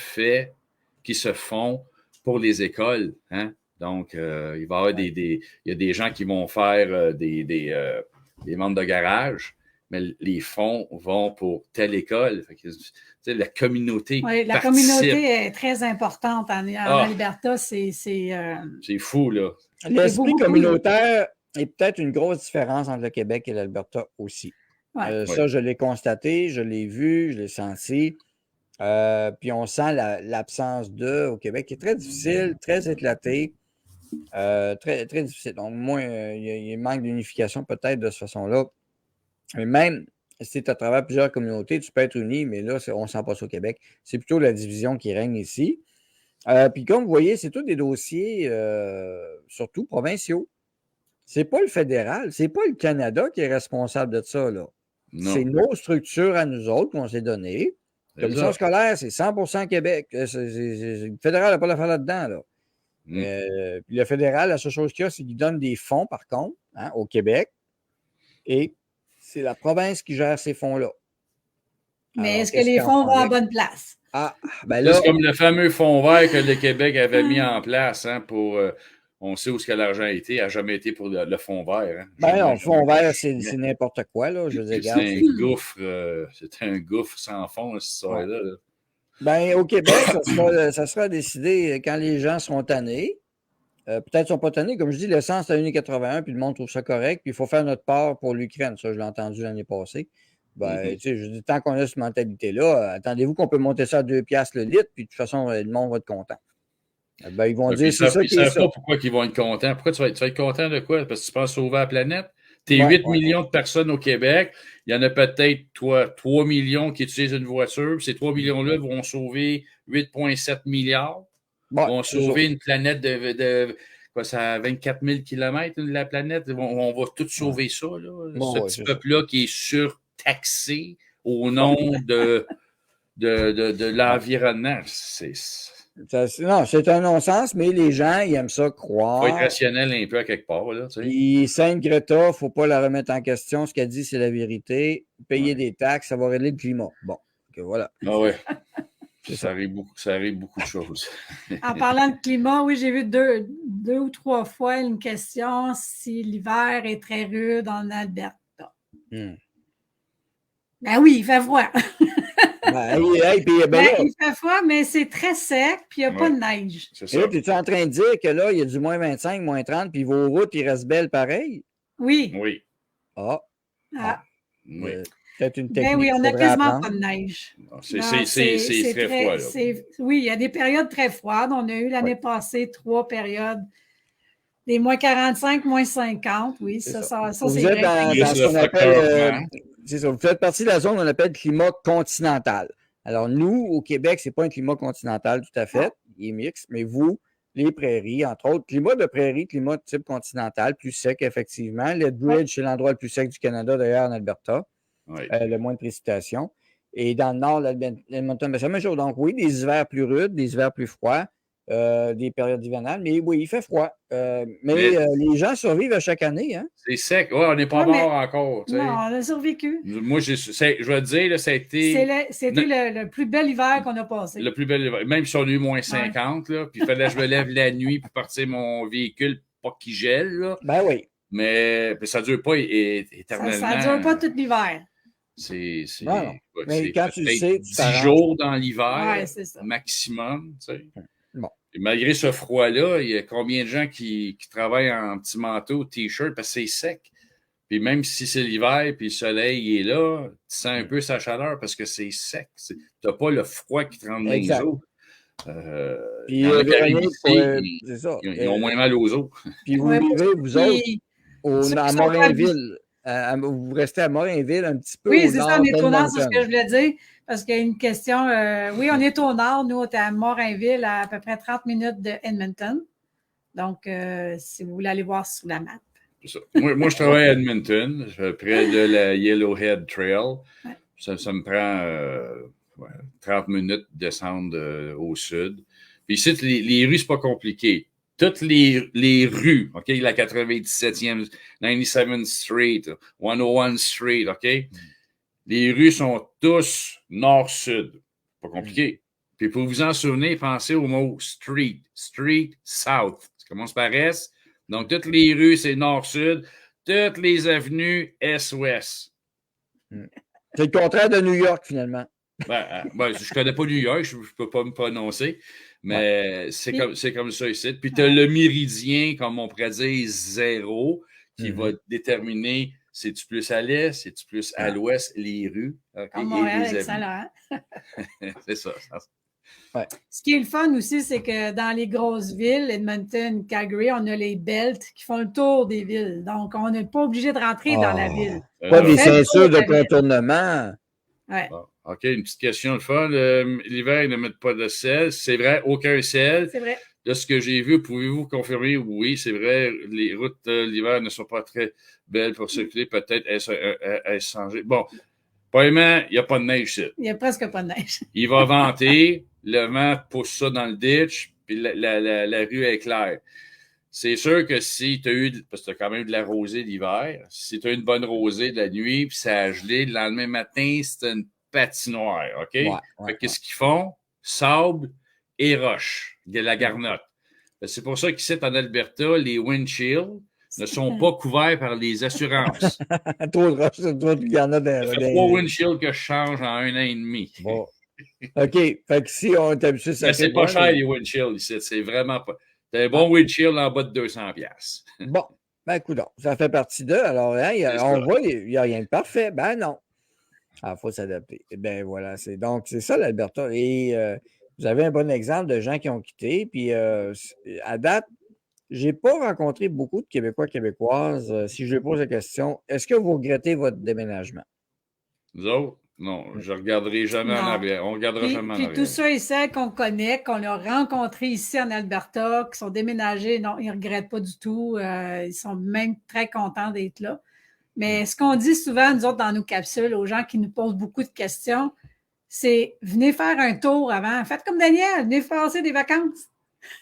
C: font pour les écoles. Hein? Donc, il va y avoir il y a des gens qui vont faire des ventes de garage, mais les fonds vont pour telle école. Fait que, tu sais, la communauté.
B: Oui, la communauté est très importante en Alberta. C'est
C: fou, là.
D: L'esprit communautaire est peut-être une grosse différence entre le Québec et l'Alberta aussi. Ouais. Ça, je l'ai constaté, je l'ai vu, je l'ai senti. Puis on sent l'absence au Québec qui est très difficile, très éclaté, très, très difficile. Donc, moi, il y a un manque d'unification peut-être de cette façon-là. Mais même si c'est à travers plusieurs communautés, tu peux être uni, mais là, on ne sent pas ça au Québec. C'est plutôt la division qui règne ici. Puis comme vous voyez, c'est tous des dossiers, surtout provinciaux. C'est pas le fédéral, c'est pas le Canada qui est responsable de ça, là. C'est nos structures à nous autres qu'on s'est données. La commission scolaire, c'est 100% Québec. Le fédéral n'a pas l'affaire là-dedans, là. Puis le fédéral, la seule chose qu'il y a, c'est qu'il donne des fonds, par contre, au Québec. Et c'est la province qui gère ces fonds-là.
B: Mais est-ce que les fonds vont à bonne place?
C: Ben là, c'est comme le fameux fonds vert que le Québec avait mis en place pour... on sait où ce que l'argent a été. Il n'a jamais été pour le fonds vert. Hein.
D: Ben non, le fonds vert, c'est n'importe quoi. Là, je veux dire,
C: c'est un gouffre sans fond, cette histoire-là. Là.
D: Ben, au Québec, ça sera décidé quand les gens seront tannés. Peut-être qu'ils ne sont pas tannés. Comme je dis, l'essence, c'est à 1,81 puis le monde trouve ça correct. Puis il faut faire notre part pour l'Ukraine. Ça, je l'ai entendu l'année passée. Ben, tu sais, je dis, tant qu'on a cette mentalité-là, attendez-vous qu'on peut monter ça à 2$ le litre, puis de toute façon, le monde va être content. Ben, ils vont dire, c'est ça qui est ça. Ils ne savent
C: pas pourquoi ils vont être contents. Pourquoi tu vas être content de quoi? Parce que tu penses sauver la planète? Tu es 8 millions de personnes au Québec. Il y en a peut-être, 3 millions qui utilisent une voiture. Ces 3 millions-là vont sauver 8,7 milliards.
D: Bon,
C: vont
D: c'est ça.
C: sauver une planète quoi, ça a 24 000 km, la planète. On va tout sauver ça, là.
D: Bon,
C: Ce
D: ouais,
C: petit
D: c'est ça.
C: peuple-là qui est surtaxé au nom de l'environnement.
D: Non, c'est un non-sens, mais les gens, ils aiment ça
C: Faut être
D: croire.
C: rationnel un peu à quelque part, là, tu sais.
D: Puis Sainte Greta, il ne faut pas la remettre en question. Ce qu'elle dit, c'est la vérité. Payer
C: Ouais.
D: des taxes, ça va régler le climat. Bon, ok, voilà.
C: Ah ouais.
D: C'est
C: Ça arrive beaucoup de choses.
B: En parlant de climat, oui, j'ai vu deux ou trois fois une question si l'hiver est très rude en Alberta.
D: Hmm.
B: Ben oui, il fait froid.
D: Ben, puis, ben
B: Ben,
D: là,
B: il fait froid, mais c'est très sec, puis il n'y a pas
C: Ouais.
B: de neige.
C: C'est
D: et là,
C: ça.
D: es-tu en train de dire que là, il y a du moins 25, moins 30, puis vos routes, ils restent belles pareil?
B: Oui.
C: Oui.
D: Ah,
B: Ah.
C: Oui.
D: Peut-être une
B: Ben
D: technique
B: oui, on
D: qu'il
B: n'a
D: faudrait
B: quasiment
D: apprendre.
B: pas de neige.
C: Non,
B: Non,
C: c'est très froid, là.
B: Oui, il y a des périodes très froides. On a eu l'année passée 3 périodes. Des moins 45, moins 50, oui,
D: C'est
B: ça
D: ça.
B: c'est
D: Vous êtes
B: vrai.
C: Plus
D: dans ce
C: le
D: qu'on appelle,
C: facteur vent.
D: c'est ça, vous faites partie de la zone qu'on appelle climat continental. Alors, nous, au Québec, c'est pas un climat continental tout à fait, il est mixte, mais vous, les prairies, entre autres, climat de prairie, climat de type continental, plus sec, effectivement. Lethbridge, c'est l'endroit le plus sec du Canada, d'ailleurs, en Alberta,
C: Oui.
D: le moins de précipitations. Et dans le nord, l'Edmonton, ben, c'est la même chose. Donc, oui, des hivers plus rudes, des hivers plus froids, des périodes hivernales, mais oui, il fait froid. Mais les gens survivent à chaque année, hein?
C: C'est sec. Ouais, on n'est pas
B: Ouais, mais-
C: mort encore, tu sais.
B: Non, on a survécu.
C: Moi, je vais te dire, là, ça a été
B: C'était le plus bel hiver qu'on a passé.
C: le plus bel. Même si on a eu moins 50, là, puis il fallait que je me lève la nuit pour partir mon véhicule, pas qu'il gèle, là.
D: Ben oui.
C: Mais ça ne dure pas éternellement.
B: Ça ne dure pas tout l'hiver.
C: C'est
D: Non.
C: quoi,
D: Mais
C: c'est
D: quand tu le
C: peut-être
D: sais, tu
C: 10
D: t'arranges.
C: jours dans l'hiver,
B: Ouais, c'est ça.
C: maximum. Tu sais.
D: Bon.
C: Et malgré ce froid-là, il y a combien de gens qui travaillent en petit manteau, t-shirt, parce que c'est sec. Puis même si c'est l'hiver, puis le soleil il est là, tu sens un peu sa chaleur parce que c'est sec. Tu n'as pas le froid qui te rentre dans les
D: Exact.
C: os.
D: Puis,
C: il y en a qui arrivent
D: Véronique,
C: ici,
D: c'est ça.
C: ils ont moins mal aux os.
D: Puis vous
B: Ouais,
D: vivez, vous autres,
B: Puis- ceux
D: à
B: qui sont pas
D: Morinville. Vous restez à Morinville, un petit peu
B: Oui,
D: au
B: c'est
D: nord
B: ça, on est au nord, c'est ce que je
D: d'Edmonton.
B: voulais dire. Parce qu'il y a une question. Oui, on est au nord. Nous, on est à Morinville, à peu près 30 minutes de Edmonton. Donc, si vous voulez aller voir sur la map.
C: C'est ça. Moi, je travaille à Edmonton, près de la Yellowhead Trail.
B: Ouais.
C: Ça me prend 30 minutes de descendre au sud. Puis ici, les rues, c'est pas compliqué. Toutes les rues, OK, la 97e, 97th Street, 101 Street, OK? Les rues sont tous nord-sud. Pas compliqué. Puis pour vous en souvenir, pensez au mot street. Street, south. Ça commence par S. Donc, toutes les rues, c'est nord-sud. Toutes les avenues, est-ouest.
D: C'est le contraire de New York, finalement.
C: Je connais pas New York, je peux pas me prononcer, mais c'est comme ça ici. Puis tu as le méridien, comme on pourrait dire, 0, qui va déterminer c'est-tu plus à l'est, c'est-tu plus à l'ouest, les rues. Okay,
B: Comme Montréal,
C: et les
B: excellent.
C: c'est ça.
D: Ouais.
B: Ce qui est le fun aussi, c'est que dans les grosses villes, Edmonton, Calgary, on a les belts qui font le tour des villes. Donc, on n'est pas obligé de rentrer dans la ville.
D: Pas des
B: Fait le
D: ceintures
B: tour
D: de
B: de la ville.
D: contournement.
B: Ouais.
C: Bon. OK, une petite question de fun. L'hiver, ils ne mettent pas de sel. C'est vrai, aucun sel.
B: C'est vrai.
C: De ce que j'ai vu, pouvez-vous confirmer? Oui, c'est vrai. Les routes l'hiver ne sont pas très belles pour circuler. Peut-être elles changé. Bon, premièrement, il n'y a pas de neige ici.
B: Il n'y a presque pas de neige.
C: Il va venter, le vent pousse ça dans le ditch, puis la rue est claire. C'est sûr que si tu as eu, parce que tu as quand même eu de la rosée l'hiver, si tu as eu une bonne rosée de la nuit, puis ça a gelé, le lendemain matin, c'est une patinoire, OK? Qu'est-ce qu'ils font? Sable et roche, de la garnotte. C'est pour ça qu'ici, en Alberta, les windshields ne sont pas couverts par les assurances.
D: Trop de roches, trop de garnottes.
C: Ça fait 3 windshields que je change en 1 an et demi.
D: Bon. OK. Fait que si on est habitué, ça
C: c'est pas cher, les windshields ici. C'est vraiment pas. T'as un bon windshield en bas de 200$.
D: Bon. Ben, écoute, ça fait partie d'eux. Alors, hein, on voit, il n'y a rien de parfait. Ben, non. Il faut s'adapter. Ben, voilà. Donc, c'est ça, l'Alberta. Et vous avez un bon exemple de gens qui ont quitté. Puis, à date, je n'ai pas rencontré beaucoup de Québécois, Québécoises. Si je lui pose la question, est-ce que vous regrettez votre déménagement?
C: Nous autres? Non, je ne regarderai jamais en
B: Non.
C: arrière. On ne regardera
B: Puis,
C: jamais en
B: puis
C: arrière.
B: tous ceux et celles qu'on connaît, qu'on a rencontrés ici en Alberta, qui sont déménagés, non, ils ne regrettent pas du tout. Ils sont même très contents d'être là. Mais ce qu'on dit souvent, nous autres, dans nos capsules, aux gens qui nous posent beaucoup de questions, c'est venez faire un tour avant. Faites comme Daniel, venez passer des vacances.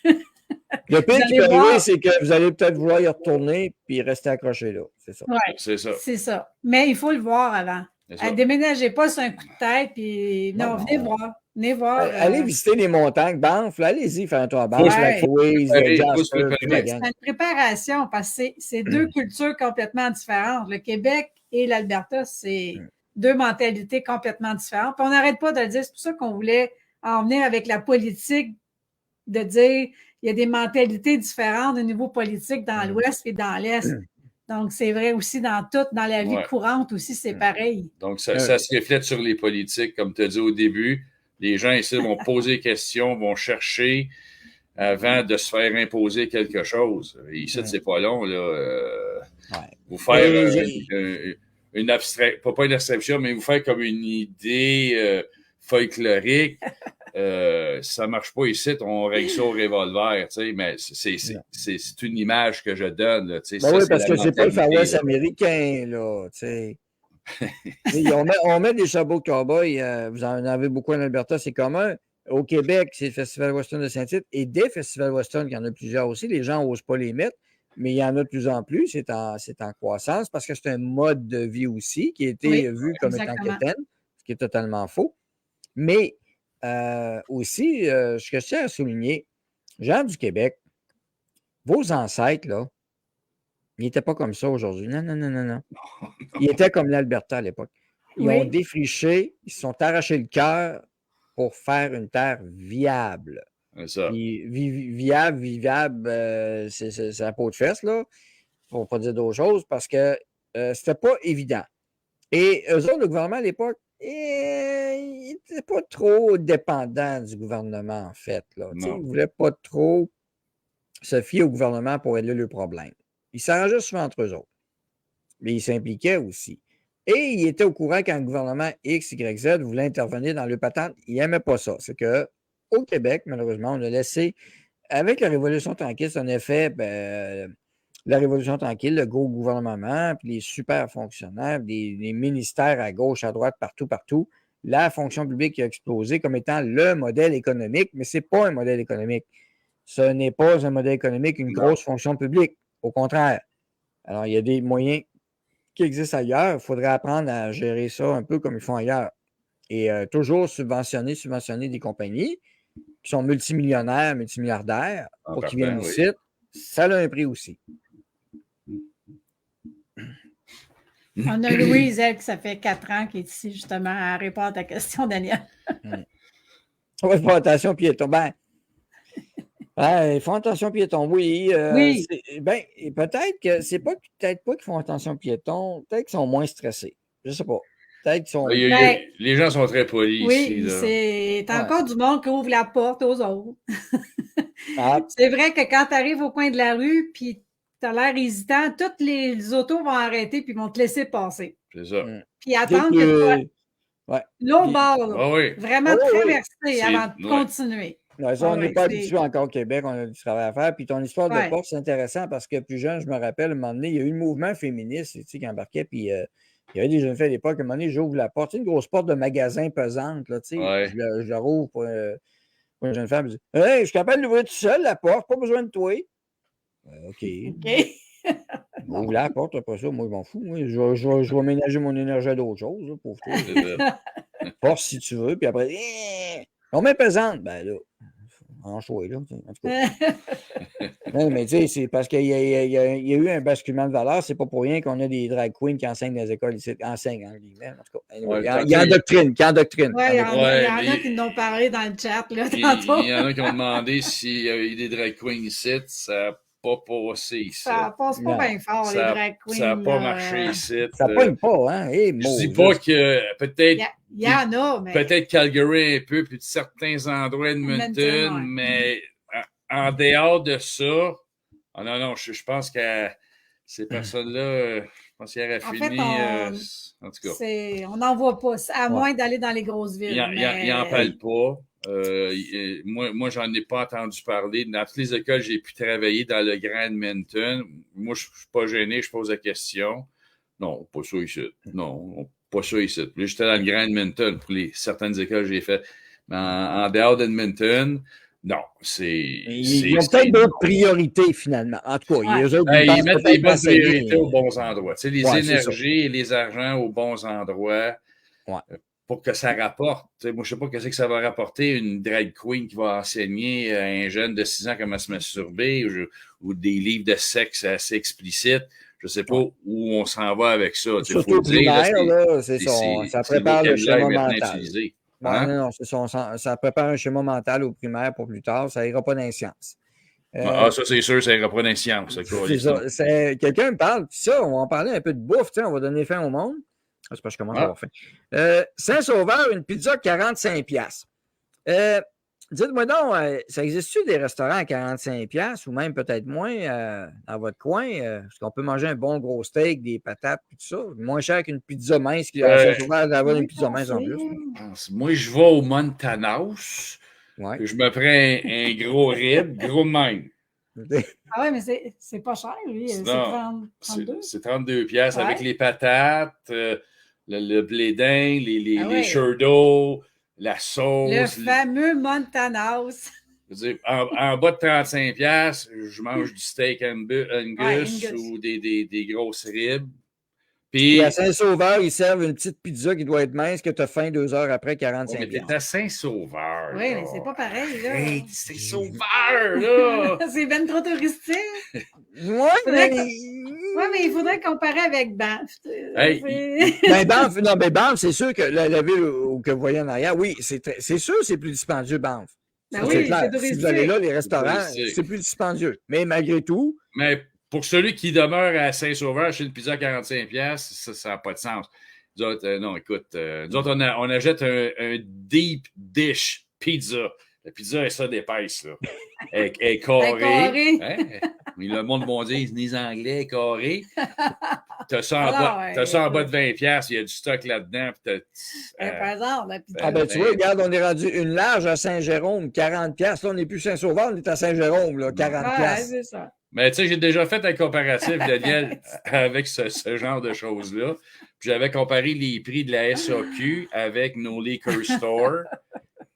D: Le pire
B: Vous
D: qui
B: allez
D: peut
B: voir.
D: arriver, c'est que vous allez peut-être vouloir y retourner puis rester accroché là. C'est ça.
B: Ouais,
C: C'est ça.
B: c'est ça. Mais il faut le voir avant.
C: C'est ça.
B: Déménagez pas sur un coup de tête, puis non,
D: Non.
B: venez voir. Venez voir.
D: Allez visiter les montagnes, Banff, là, allez-y faire un tour à Banff,
B: Ouais.
D: Lac Louise,
C: Faut se
D: Jasper,
C: préparer.
D: toute la gang.
B: C'est une préparation parce que c'est deux cultures complètement différentes. Le Québec et l'Alberta, c'est deux mentalités complètement différentes. Puis on n'arrête pas de le dire. C'est pour ça qu'on voulait en venir avec la politique, de dire il y a des mentalités différentes au niveau politique dans l'Ouest et dans l'Est. Donc, c'est vrai aussi dans la vie
C: Ouais.
B: courante aussi, c'est pareil.
C: Donc, ça se reflète sur les politiques, comme tu as dit au début. Les gens ici vont poser des questions, vont chercher avant de se faire imposer quelque chose. Ici, c'est pas long, là. Vous faire une abstraction, pas une abstraction, mais vous faire comme une idée folklorique. Ça marche pas ici, on règle ça au revolver, tu sais, mais c'est une image que je donne, là, tu sais.
D: Ben oui, parce
C: la
D: que c'est pas le Far
C: mentalité,
D: West
C: là.
D: américain, là, tu sais. on met des chapeaux de cow-boy, vous en avez beaucoup en Alberta, c'est commun. Au Québec, c'est le Festival Western de Saint-Tite et des festivals Western, il y en a plusieurs aussi. Les gens n'osent pas les mettre, mais il y en a de plus en plus. C'est en croissance parce que c'est un mode de vie aussi qui a été vu comme étant quétaine, ce qui est totalement faux. Mais aussi, ce que je tiens à souligner, gens du Québec, vos ancêtres, là, ils n'étaient pas comme ça aujourd'hui. Non, non, non, non, non. Ils étaient comme l'Alberta à l'époque. Ils ont défriché, ils se sont arrachés le cœur pour faire une terre viable.
C: C'est ça.
D: Puis, vivable, c'est la peau de fesse, là. Pour ne pas dire d'autre chose, parce que c'était pas évident. Et eux autres, le gouvernement à l'époque, ils n'étaient pas trop dépendants du gouvernement, en fait. Là. Ils ne voulaient pas trop se fier au gouvernement pour régler le problème. Ils s'arrangeaient souvent entre eux autres. Mais ils s'impliquaient aussi. Et ils étaient au courant quand le gouvernement X, Y, Z voulait intervenir dans le patente. Ils n'aimaient pas ça. C'est qu'au Québec, malheureusement, on a laissé, avec la Révolution tranquille, c'est en effet la Révolution tranquille, le gros gouvernement, puis les super fonctionnaires, les ministères à gauche, à droite, partout, la fonction publique qui a explosé comme étant le modèle économique, mais ce n'est pas un modèle économique. Ce n'est pas un modèle économique, une grosse fonction publique. Au contraire. Alors, il y a des moyens qui existent ailleurs. Il faudrait apprendre à gérer ça un peu comme ils font ailleurs. Et toujours subventionner des compagnies qui sont multimillionnaires, multimilliardaires, pour qu'ils viennent ici. Ça a un prix aussi.
B: On a Louise, elle, que ça fait 4 ans qui est ici, justement, à répondre à ta question, Daniel.
D: On va faire attention, piéton. Ils font attention piétons, oui. Peut-être que c'est peut-être pas qu'ils font attention piétons, peut-être qu'ils sont moins stressés. Je ne sais pas. Peut-être qu'ils sont.
C: Les gens sont très polis ici.
B: Oui, c'est encore du monde qui ouvre la porte aux autres.
D: Ah.
B: C'est vrai que quand tu arrives au coin de la rue puis tu as l'air hésitant, toutes les autos vont arrêter puis vont te laisser passer.
C: C'est ça.
B: Puis attendre que l'autre bord, vraiment traverser avant de continuer.
D: On n'est pas habitué encore au Québec, on a du travail à faire. Puis ton histoire de porte, c'est intéressant parce que plus jeune, je me rappelle, à un moment donné, il y a eu le mouvement féministe qui embarquait, puis il y avait des jeunes filles à l'époque, à un moment donné, j'ouvre la porte, une grosse porte de magasin pesante, là, je la rouvre pour une jeune femme, je dis « Hey, je suis capable d'ouvrir tout seul la porte, pas besoin de toi. » OK. Ouvre la porte, après ça, moi, je m'en fous. Moi, je vais ménager mon énergie à d'autres choses, là, pour toi. Force si tu veux, puis après, combien pesante? Ben là, en choix, là. En tout cas. Non, mais tu sais, c'est parce qu'il y a eu un basculement de valeur. C'est pas pour rien qu'on a des drag queens qui enseignent dans les écoles ici. Enseignent, en guillemets. En tout cas, il y a endoctrine.
B: Oui, il y en a qui nous ont parlé dans le chat, là, tantôt.
C: Il y en a qui ont demandé s'il y a eu des drag queens ici. Ça n'a pas passé ici.
B: Ça passe pas bien fort, les drag queens.
C: Ça n'a pas marché ici.
D: Ça pogne pas, hein?
C: Je dis pas que peut-être.
B: Il y en a, mais.
C: Peut-être Calgary un peu, puis de certains endroits Edmonton, mais en dehors de ça, non, je pense que ces personnes-là, je pense qu'il aurait
B: En
C: fini.
B: fait,
C: En tout cas,
B: on n'en voit pas, à
D: Ouais.
B: moins d'aller dans les grosses villes.
C: il n'en parle pas. Moi, j'en ai pas entendu parler. Dans toutes les écoles, j'ai pu travailler dans le Grand Edmonton. Moi, je suis pas gêné, je pose la question. Non, pas ça ici. Non, pas ça ici. Là, j'étais dans le Grand Edmonton pour certaines écoles que j'ai faites. Mais en dehors d'Edmonton, non,
D: Ils ont peut-être d'autres priorités, finalement. En tout cas,
B: Ouais.
D: eux autres,
C: Ben, ils
D: pensent
C: mettent les
D: peut-être
C: bonnes
D: enseigner.
C: priorités aux bons endroits. Tu sais, les
D: Ouais, c'est
C: énergies et les argents aux bons endroits
D: Ouais.
C: pour que ça rapporte. Tu sais, moi, je ne sais pas ce que ça va rapporter une drag queen qui va enseigner à un jeune de 6 ans comment se masturber ou des livres de sexe assez explicites. Je ne sais pas où on s'en va avec ça. Tu sais,
D: Surtout
C: faut
D: au
C: le dire, là,
D: primaire, là, c'est ça
C: c'est
D: prépare le
C: vocabulaire
D: schéma
C: maintenant
D: mental.
C: utilisé.
D: Ouais,
C: Hein?
D: non, c'est ça prépare un schéma mental au primaire pour plus tard. Ça ira pas dans les sciences.
C: Ça, c'est sûr, ça ira pas dans les sciences.
D: C'est ça. Quelqu'un me parle, puis ça, on va en parler un peu de bouffe, on va donner faim au monde. C'est parce que je commence à avoir faim. Saint-Sauveur, une pizza 45$. Dites-moi donc, ça existe-tu des restaurants à 45$ ou même peut-être moins dans votre coin? Est-ce qu'on peut manger un bon gros steak, des patates, tout ça? Moins cher qu'une pizza mince qui à Saint-Sauveur d'avoir une pizza mince en plus.
C: Moi, je vais au Montanaus.
D: Ouais.
C: Je me prends un gros rib, gros de même.
B: Ah ouais, mais c'est pas cher, lui. C'est 32.
C: C'est 32$
B: Ouais.
C: avec les patates, le blé d'Inde,
B: Ah
C: les
B: ouais.
C: churros, la sauce.
B: Le fameux Montanaus.
C: Je veux dire, en bas de 35$, je mange du steak Angus
B: Angus.
C: ou des grosses ribs.
D: Puis
C: Puis,
D: à Saint-Sauveur, ils servent une petite pizza qui doit être mince que tu as faim 2 heures après
C: mais
D: 45$.
C: t'es à Saint-Sauveur.
B: Oui,
C: là.
B: mais c'est pas pareil, là.
C: Hey, Saint-Sauveur, là!
B: C'est ben trop touristique.
D: Ouais,
B: Faudrait
D: mais...
B: Oui, mais il faudrait comparer avec Banff.
C: Hey,
D: Ben, Banff, c'est sûr que la ville que vous voyez en arrière, oui, c'est sûr que c'est plus dispendieux, Banff.
B: Ben
D: Ça,
B: oui,
D: c'est clair.
B: c'est touristique.
D: Si vous allez là, les restaurants,
C: touristique.
D: c'est plus dispendieux. Mais malgré tout,
C: Mais pour celui qui demeure à Saint-Sauveur chez une pizza à 45$, ça n'a pas de sens. Nous autres, non, écoute, nous autres, on achète un deep dish pizza. La pizza est ça d'épaisse, là. Elle est carrée.
B: carrée.
C: Hein? Mais le monde va dire, les Anglais, carré. T'as ça en,
B: Alors,
C: bas, t'as ça en bas de 20$, il y a du stock là-dedans.
B: Par exemple, la pizza.
D: ah ben, tu vois, regarde, on est rendu une large à Saint-Jérôme, 40$. Là, on n'est plus Saint-Sauveur, on est à Saint-Jérôme, là, 40$.
B: Ouais, c'est ça.
C: Mais tu sais, j'ai déjà fait un comparatif, Daniel, avec ce genre de choses-là. Puis j'avais comparé les prix de la SAQ avec nos liquor stores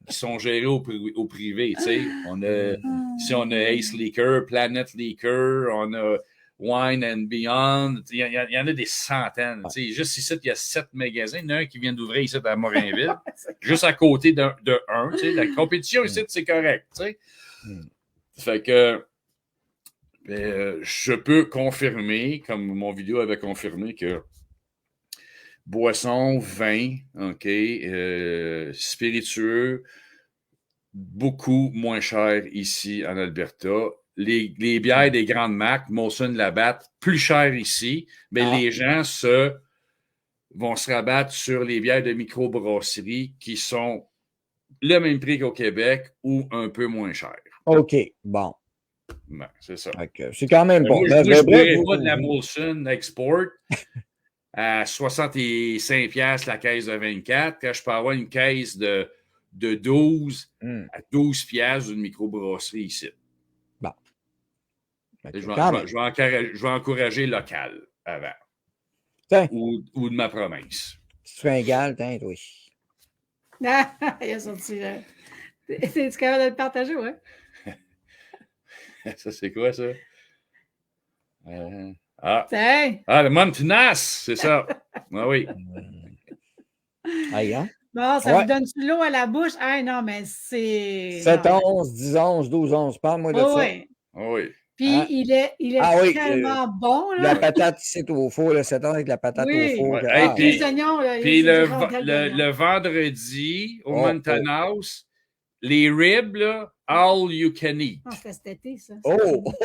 C: qui sont gérés au privé. Tu sais, ici, on a Ace Liquor, Planet Liquor, on a Wine and Beyond. Il y en a des centaines. Tu sais, juste ici, il y a 7 magasins. Il y en a un qui vient d'ouvrir ici à Morinville, juste à côté de un. Tu sais, la compétition ici, c'est correct. Tu sais. Fait que je peux confirmer, comme mon vidéo avait confirmé, que boisson, vin, OK, spiritueux, beaucoup moins cher ici en Alberta. Les bières des grandes marques, Molson, Labatt, plus cher ici, mais les gens vont se rabattre sur les bières de microbrasserie qui sont le même prix qu'au Québec ou un peu moins cher.
D: OK, bon.
C: Ben, c'est ça.
D: Okay. C'est quand même bon.
C: Moi, je ne boirais pas de la Molson Export à 65$ la caisse de 24, quand je peux avoir une caisse de 12 à 12$ d'une microbrasserie ici.
D: Bon.
C: Okay, je vais encourager local avant. Ou de ma province.
D: Tu fais un gal, oui.
B: Ah, il a sorti là. C'est-tu capable de le partager, ouais?
C: Ça, c'est quoi, ça? Le Montanaus, c'est ça. Ah oui.
D: Aïe, hein?
B: Bon, ça vous donne-tu l'eau à la bouche? Ah non, mais c'est...
D: 7 11, 10 11, 12 11. Parle-moi de ça.
B: Oui.
C: Oui.
B: Puis il est tellement bon, là.
D: La patate, c'est au four, le 7 11 avec la patate au four.
C: Ouais.
B: Les oignons, là.
C: Puis le vendredi, au Montanaus, les ribs, là, all you can eat.
B: Ah, c'était cet été, ça.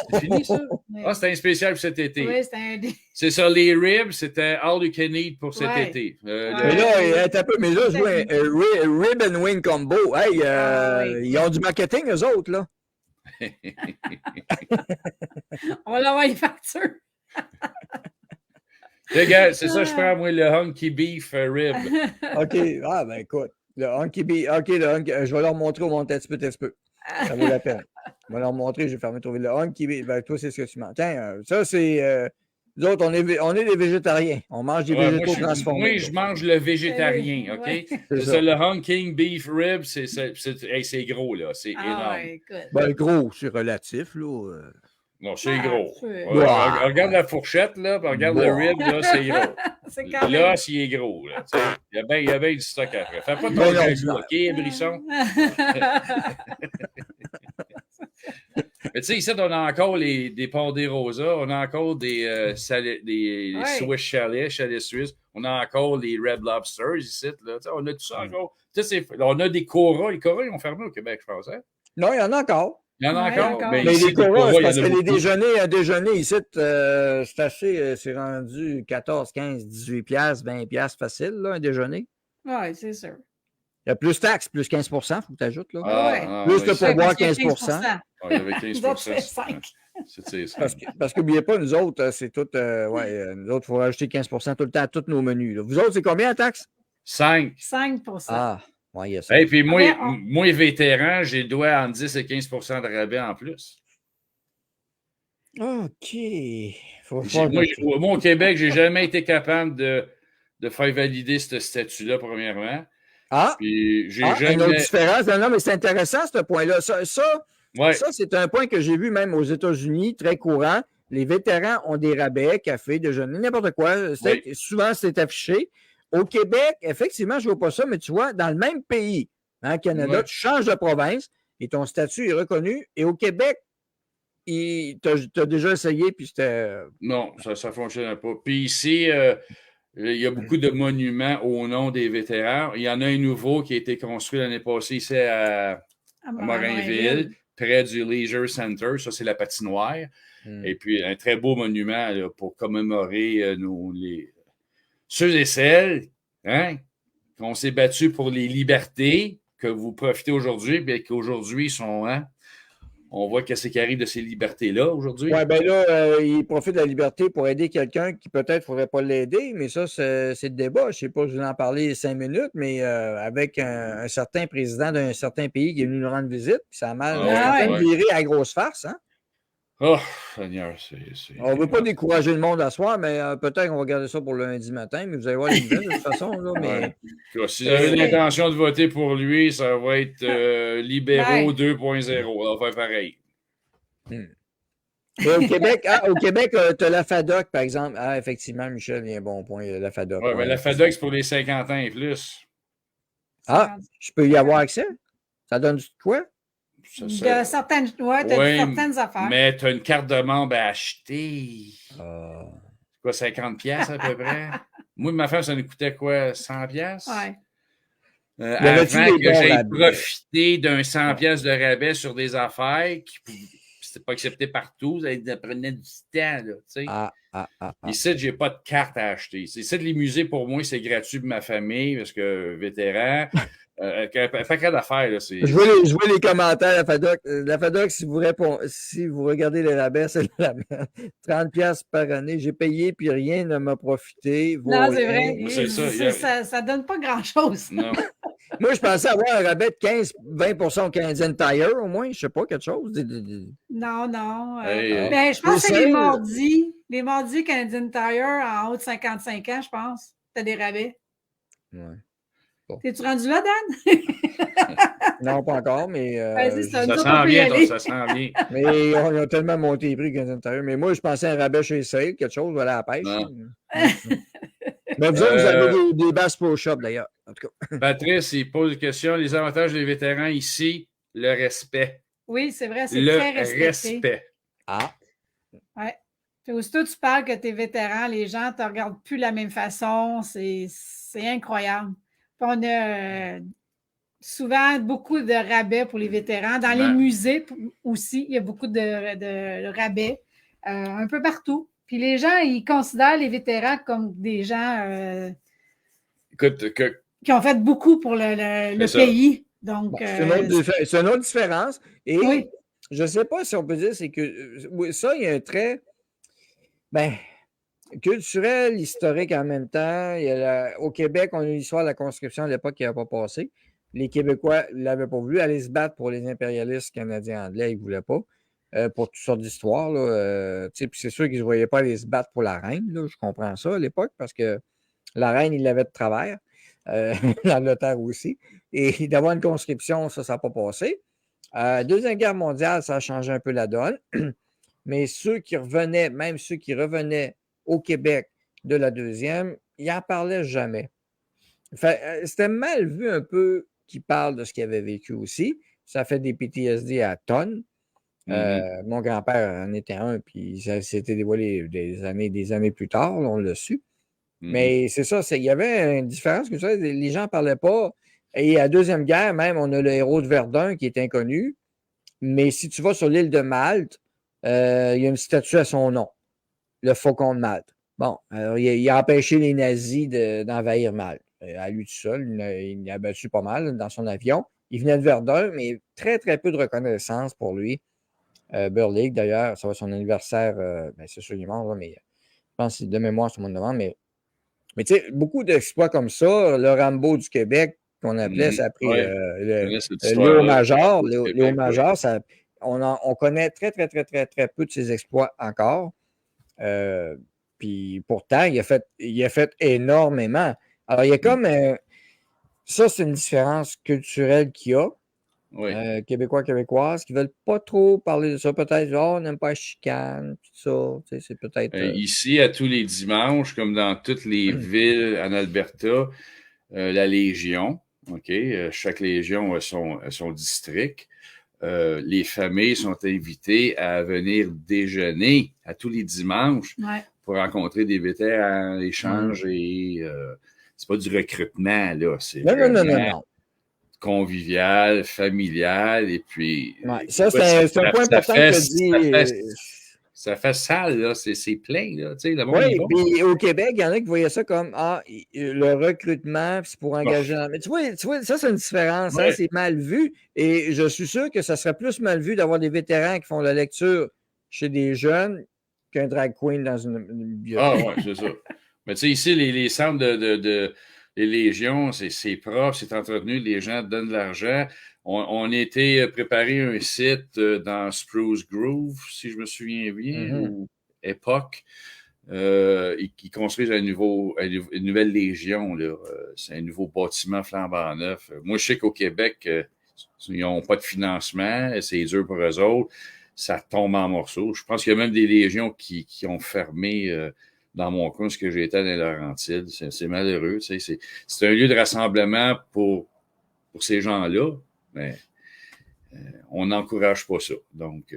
C: C'est fini, ça? Ah, c'était un spécial pour cet été.
B: Oui, c'était un...
C: C'est ça, les ribs, c'était all you can eat pour cet été.
D: Mais là, je vois un rib and wing combo. Hey, ils ont du marketing, eux autres, là.
B: On va l'avoir une facture.
C: Regarde, c'est ça, je prends, moi, le Hunky Beef Rib.
D: OK. Ah, ben écoute. Le Hunky Bee. OK, je vais leur montrer au montage un petit peu. Ça vaut la peine. Je vais leur montrer, je vais faire trouver le Hunky Bee. Ben, toi, c'est ce que tu manges. Tiens, ça, c'est. Nous autres, on est des végétariens. On mange des
C: Ouais,
D: végétaux transformés.
C: moi, je mange le végétarien, OK?
B: Ouais.
C: C'est ça, le Hunking Beef Rib, c'est gros, là. C'est
B: Ah,
C: énorme.
B: ouais, écoute.
D: Ben, gros, c'est relatif, là.
C: Non, c'est
B: Ah,
C: gros.
B: c'est-
C: Regarde la fourchette, là, puis regarde le rib, là, c'est gros.
B: C'est quand même.
C: L'os, il est gros, là. Tu sais. Il y a bien du stock après. Fais pas ton
D: Ben non,
C: jaloux, OK, Brisson? Mais tu sais, ici, on a encore des Ponderosa, on a encore des
B: Ouais.
C: Swiss chalet suisse, on a encore les Red Lobsters ici, là. Tu sais, on a tout ça encore. Tu sais, on a des Cora. Les Cora, ils ont fermé au Québec, je pense, hein?
D: Non, il y en a encore.
C: Il y en a
B: Ouais,
C: encore.
B: encore.
C: Mais
D: Mais
C: ici,
D: les Cora, c'est
C: il y en
D: parce
C: a
D: que les
C: beaucoup.
D: un déjeuner ici, c'est assez, c'est rendu 14, 15, 18 piastres, 20 piastres facile, là, un déjeuner.
B: Oui, c'est sûr.
D: Il y a plus taxes, plus 15 faut que tu ajoutes, là.
C: Ah,
B: Ouais.
C: non,
D: Plus
C: mais
D: de
C: ici,
D: pourboire,
B: Parce qu'il y a
D: 15%.
C: il y avait
B: Nous autres, c'est
C: 15%.
B: 5.
C: C'est ça.
D: Parce qu'oubliez pas, nous autres, c'est tout, nous autres, il faut rajouter 15 tout le temps à tous nos menus, là. Vous autres, c'est combien la taxe?
C: 5.
B: 5
D: Ah, oui, il y a ça.
C: Et puis moi,
B: Mais on-
C: moi, vétéran, j'ai droit entre 10 et 15% de rabais en plus.
D: OK. Faut
C: Moi, au Québec, j'ai jamais été capable de faire valider ce statut-là, premièrement.
D: Ah,
C: Puis j'ai
D: une autre
C: jamais.
D: différence. Non, mais c'est intéressant, ce point-là.
C: Ouais.
D: Ça, c'est un point que j'ai vu même aux États-Unis, très courant. Les vétérans ont des rabais, café, déjeuner, n'importe quoi. Souvent, c'est affiché. Au Québec, effectivement, je ne vois pas ça, mais tu vois, dans le même pays, hein, Canada,
C: Ouais.
D: tu changes de province et ton statut est reconnu. Et au Québec, tu as déjà essayé, puis c'était.
C: Non, ça ne fonctionne pas. Puis ici, il y a beaucoup de monuments au nom des vétérans. Il y en a un nouveau qui a été construit l'année passée ici à Morinville, près du Leisure Center. Ça, c'est la patinoire. Et puis, un très beau monument là, pour commémorer ceux et celles hein, qu'on s'est battus pour les libertés, que vous profitez aujourd'hui, bien qu'aujourd'hui, sont. Hein, on voit qu'est-ce qui arrive de ces libertés-là aujourd'hui.
D: Oui, bien là, il profite de la liberté pour aider quelqu'un qui peut-être ne faudrait pas l'aider, mais ça, c'est le débat. Je ne sais pas, je vous en parler 5 minutes, mais avec un certain président d'un certain pays qui est venu nous rendre visite, puis ça a mal viré à grosse farce, hein?
C: Oh, Seigneur, c'est...
D: On ne veut pas décourager le monde à soir, mais peut-être qu'on va garder ça pour lundi matin, mais vous allez voir les nouvelles de toute façon. Là, mais...
C: Ouais. Si vous avez l'intention de voter pour lui, ça va être libéraux 2.0. On va faire pareil.
D: Mais au Québec, tu as la FADOC, par exemple. Ah, effectivement, Michel, il y a un bon point, la FADOC.
C: Oui, mais la FADOC, c'est pour les 50 ans et plus.
D: Ah, je peux y avoir accès? Ça donne du quoi?
B: De certaines, certaines affaires.
C: Mais tu as une carte de membre à acheter.
D: Ah.
C: C'est quoi, 50$ à peu près? Moi, ma femme, ça nous coûtait quoi, 100$?
B: Oui.
C: Avant que j'aie profité d'un 100$ de rabais sur des affaires qui c'était pas accepté partout, ça prenait du temps, là, tu sais. Ici, j'ai pas de carte à acheter. Ici, les musées, pour moi, c'est gratuit pour ma famille, parce que vétéran, un paquet d'affaires, là, c'est...
D: Je vois les commentaires, la FADOC. La FADOC, si vous regardez les rabais, c'est la merde. 30$ par année, j'ai payé, puis rien ne m'a profité.
B: Non, c'est vrai.
C: C'est
B: ça donne pas grand-chose.
C: Non.
D: Moi, je pensais avoir un rabais de 15-20% au Canadian Tire, au moins. Je sais pas, quelque chose.
B: Non.
C: Hey,
B: je pense que c'est les mardis Canadian Tire en haut de 55 ans, je pense. T'as des rabais.
D: Ouais. Bon.
B: T'es-tu rendu là, Dan?
D: Non, pas encore, mais...
C: ça sent bien, ça sent bien.
D: Mais on a tellement monté les prix Canadian Tire. Mais moi, je pensais à un rabais chez Sale, quelque chose, voilà, à la pêche. Mais vous autres, vous avez des Bass Pro Shop, d'ailleurs. En tout cas.
C: Patrice, il pose une question. Les avantages des vétérans ici, le respect.
B: Oui, c'est vrai, c'est très respecté.
C: Le respect.
D: Ah.
B: Oui. Puis aussitôt tu parles que tu es vétéran, les gens ne te regardent plus de la même façon. C'est incroyable. Puis on a souvent beaucoup de rabais pour les vétérans. Dans les musées aussi, il y a beaucoup de rabais. Un peu partout. Puis les gens, ils considèrent les vétérans comme des gens qui ont fait beaucoup pour le pays. Donc,
D: c'est une autre différence. Et
B: oui.
D: Je ne sais pas si on peut dire, c'est que ça, il y a un trait. Ben, culturel, historique en même temps. Au Québec, on a eu l'histoire de la conscription à l'époque qui n'avait pas passé. Les Québécois ne l'avaient pas voulu aller se battre pour les impérialistes canadiens anglais, ils ne voulaient pas. Pour toutes sortes d'histoires. Puis c'est sûr qu'ils ne se voyaient pas aller se battre pour la reine. Là, je comprends ça à l'époque parce que la reine, il l'avait de travers. L'Angleterre aussi. Et d'avoir une conscription, ça n'a pas passé. Deuxième Guerre mondiale, ça a changé un peu la donne. Mais ceux qui revenaient, même ceux qui revenaient au Québec de la deuxième, ils n'en parlaient jamais. C'était mal vu un peu qu'ils parlent de ce qu'ils avaient vécu aussi. Ça fait des PTSD à tonnes. Mon grand-père en était un, puis ça s'était dévoilé des années plus tard, on l'a su. Mais c'est ça, il y avait une différence que ça, les gens ne parlaient pas. Et à la Deuxième Guerre, même, on a le héros de Verdun qui est inconnu. Mais si tu vas sur l'île de Malte, il y a une statue à son nom, le Faucon de Malte. Bon, alors il a empêché les nazis d'envahir Malte. À lui tout seul, il a battu pas mal dans son avion. Il venait de Verdun, mais très, très peu de reconnaissance pour lui. Burleigh, d'ailleurs, ça va être son anniversaire. C'est sûr qu'il est mort, là, mais je pense que c'est de mémoire sur mon demande. Mais tu sais, beaucoup d'exploits comme ça, le Rambo du Québec, qu'on appelait, ça a pris Léo Major. Léo Major, on connaît très, très, très, très, très peu de ses exploits encore. Puis pourtant, il a fait énormément. Alors, il y a comme ça, c'est une différence culturelle qu'il y a.
C: Oui.
D: Québécois, Québécoises, qui ne veulent pas trop parler de ça. Peut-être, on n'aime pas la chicane, tout ça. C'est peut-être.
C: Ici, à tous les dimanches, comme dans toutes les villes en Alberta, la Légion, OK? Chaque Légion a son district. Les familles sont invitées à venir déjeuner à tous les dimanches pour rencontrer des vétérans, échanges et c'est pas du recrutement, là. C'est
D: non.
C: Convivial, familial, et puis...
D: Ça, c'est un point important que tu dis.
C: Ça fait sale, là. C'est plein, là. Tu sais, le monde
D: oui, puis au Québec, il y en a qui voyaient ça comme le recrutement, c'est pour engager. Mais tu vois, ça, c'est une différence. Hein, c'est mal vu. Et je suis sûr que ça serait plus mal vu d'avoir des vétérans qui font la lecture chez des jeunes qu'un drag queen dans une bibliothèque.
C: Oui, c'est ça. Mais tu sais, ici, les centres les légions, c'est propre, c'est entretenu, les gens donnent de l'argent. On a été préparer un site dans Spruce Grove, si je me souviens bien, ou Époque. Ils construisent une nouvelle légion. C'est un nouveau bâtiment flambant neuf. Moi, je sais qu'au Québec, ils n'ont pas de financement. C'est dur pour eux autres. Ça tombe en morceaux. Je pense qu'il y a même des légions qui ont fermé dans mon coin, ce que j'étais dans les Laurentides. C'est malheureux. Tu sais, c'est un lieu de rassemblement pour ces gens-là, mais on n'encourage pas ça. Donc,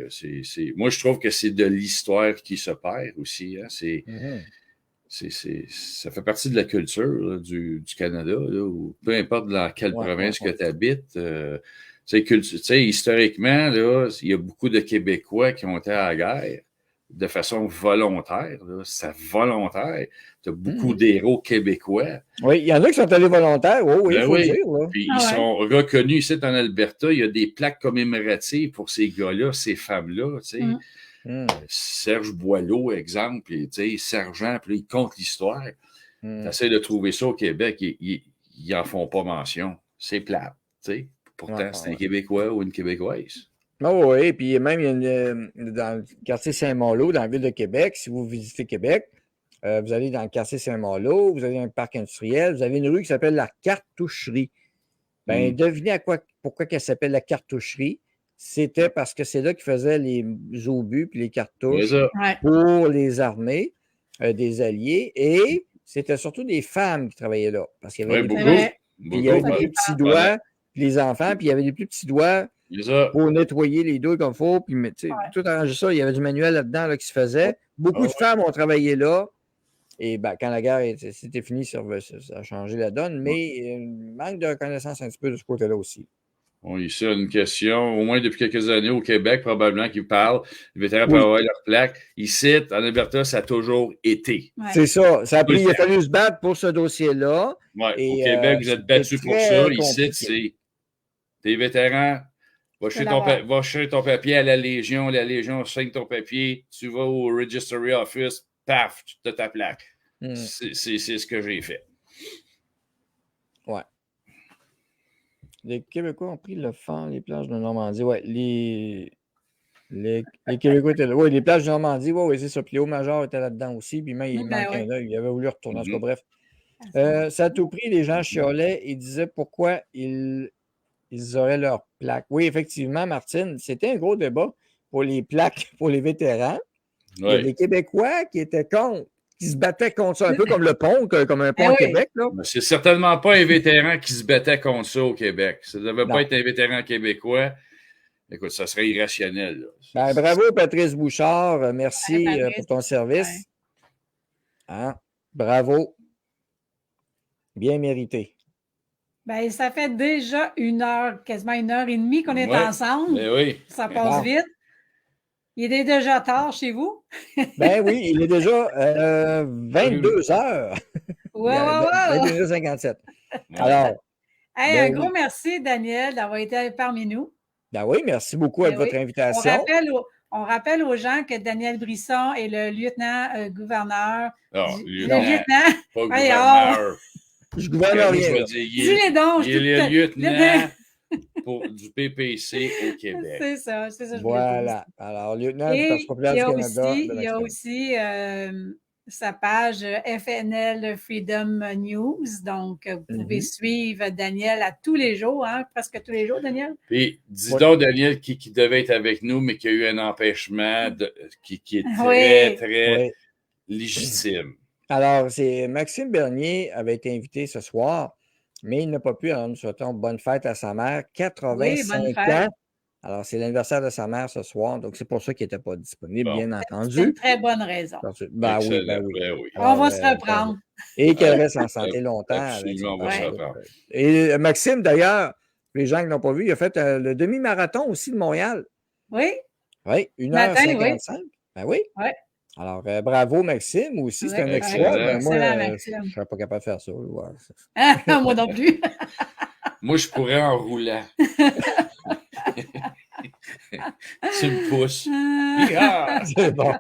C: moi, je trouve que c'est de l'histoire qui se perd aussi. Hein. Ça fait partie de la culture là, du Canada, là, où peu importe dans quelle province que tu habites. Historiquement, là, il y a beaucoup de Québécois qui ont été à la guerre de façon volontaire. C'est volontaire. Tu as beaucoup d'héros québécois.
D: Oui, il y en a qui sont allés volontaires, il faut dire. Là.
C: Puis ils sont reconnus ici en Alberta. Il y a des plaques commémoratives pour ces gars-là, ces femmes-là. Tu sais. Serge Boileau, exemple, tu sais, sergent, puis il compte l'histoire. Tu essaies de trouver ça au Québec, ils n'en font pas mention. C'est plate. Tu sais. Pourtant, c'est un Québécois ou une Québécoise.
D: Oui, puis même il y a dans le quartier Saint-Malo, dans la ville de Québec, si vous visitez Québec, vous allez dans le quartier Saint-Malo, vous avez un parc industriel, vous avez une rue qui s'appelle la Cartoucherie. Devinez pourquoi elle s'appelle la Cartoucherie. C'était parce que c'est là qu'ils faisaient les obus puis les cartouches pour les armées des Alliés. Et c'était surtout des femmes qui travaillaient là. Parce qu'il y avait des petits doigts, puis les enfants, puis il y avait des plus petits doigts pour nettoyer les douilles comme il faut, puis tout arranger ça. Il y avait du manuel là-dedans là, qui se faisait. Beaucoup de femmes ont travaillé là. Et quand la guerre c'était fini, ça a changé la donne, mais manque de reconnaissance un petit peu de ce côté-là aussi.
C: On y a une question, au moins depuis quelques années au Québec, probablement, qui parle. Les vétérans peuvent avoir leur plaque. Ici, en Alberta, ça a toujours été.
D: Ouais. C'est ça. Il a fallu se battre pour ce dossier-là.
C: Oui, au Québec, vous êtes battus pour ça. Ici, c'est des vétérans. Va chercher ton papier à la Légion signe ton papier, tu vas au Registry Office, paf, tu as ta plaque.
D: Hmm.
C: C'est ce que j'ai fait.
D: Ouais. Les Québécois ont pris le phare, les plages de Normandie. Ouais, les Québécois étaient là. Oui, les plages de Normandie, oui, c'est ça. Puis Léo Major était là-dedans aussi. Puis même, il
B: Ben
D: manquait
B: oui.
D: un œil. Il avait voulu retourner. En tout cas,
C: Mhm.
D: bref. Ça a tout pris. Les gens chiolaient et disaient pourquoi ils auraient leur plaque. Oui, effectivement, Martine, c'était un gros débat pour les plaques pour les vétérans. Il y a
C: Oui.
D: des Québécois qui étaient contre, qui se battaient contre ça, un peu comme le pont, comme un pont
B: Ben
D: à
B: oui.
D: Québec. Là.
C: Mais c'est certainement pas un vétéran qui se battait contre ça au Québec. Ça ne devait
D: Non.
C: pas être un vétéran québécois. Écoute, ça serait irrationnel. Là.
D: Ben, bravo, Patrice Bouchard. Merci
B: Ouais, Patrice.
D: pour ton service.
B: Ouais.
D: Hein? Bravo. Bien mérité.
B: Ben, ça fait déjà 1 heure, quasiment 1 heure et demie qu'on est
C: Ouais.
B: ensemble.
C: Ben oui.
B: Ça passe
D: Bon.
B: vite. Il est déjà tard chez vous?
D: Ben oui, il est déjà 22 heures.
B: Ouais, ouais, ouais.
D: 22h57.
C: Ouais.
D: Alors,
B: Hey,
D: ben
B: un gros merci, Daniel, d'avoir été parmi nous.
D: ben oui, merci beaucoup de
B: Ben
D: votre
B: oui.
D: invitation.
B: On rappelle aux gens que Daniel Brisson est le lieutenant-gouverneur.
C: Ah,
B: Le
C: non,
B: lieutenant.
C: pas
B: Voyons.
C: gouverneur.
D: Je gouverne
C: Regarde, je
D: rien.
C: vais
D: là.
C: dire,
B: Dis-les donc.
C: il est le lieutenant du PPC au Québec.
B: C'est ça, je voulais dire.
D: Voilà. Alors, lieutenant du
B: Et
D: Parti populaire
B: il y
D: du
B: a
D: Canada.
B: aussi,
D: de
B: il y a
D: Maxime.
B: aussi sa page FNL Freedom News. Donc, vous pouvez suivre Daniel à tous les jours, hein, presque tous les jours, Daniel.
C: Puis, dis
D: Ouais.
C: donc, Daniel, qui devait être avec nous, mais qui a eu un empêchement qui est très,
B: Oui.
C: très
D: Oui.
C: légitime.
D: Alors, c'est Maxime Bernier avait été invité ce soir, mais il n'a pas pu. Alors, nous souhaitons bonne fête à sa mère, 85
B: Oui, bonne fête.
D: ans. Alors, c'est l'anniversaire de sa mère ce soir, donc c'est pour ça qu'il n'était pas disponible,
C: Bon.
D: bien
B: C'est une
D: entendu.
B: très bonne raison.
D: Ben oui,
C: Excellent.
D: ben oui.
C: Ben oui.
B: On va
D: Alors,
B: se reprendre.
D: Et qu'elle reste en santé longtemps.
C: Absolument, on va
B: se
C: reprendre.
D: Et Maxime, d'ailleurs, les gens qui n'ont pas vu, il a fait le demi-marathon aussi de Montréal.
B: Oui,
D: Oui,
B: Matin,
D: 1h55. Ben oui.
B: Oui.
D: Alors, bravo, Maxime, aussi, c'est un
B: Oui,
D: exploit.
C: excellent.
D: Ben, moi,
B: Excellent,
D: je
B: Maxime.
D: ne serais pas capable de faire ça. Ouais.
B: Moi non plus.
C: Moi, je pourrais en roulant. Tu me pousses. Ah!
D: C'est bon.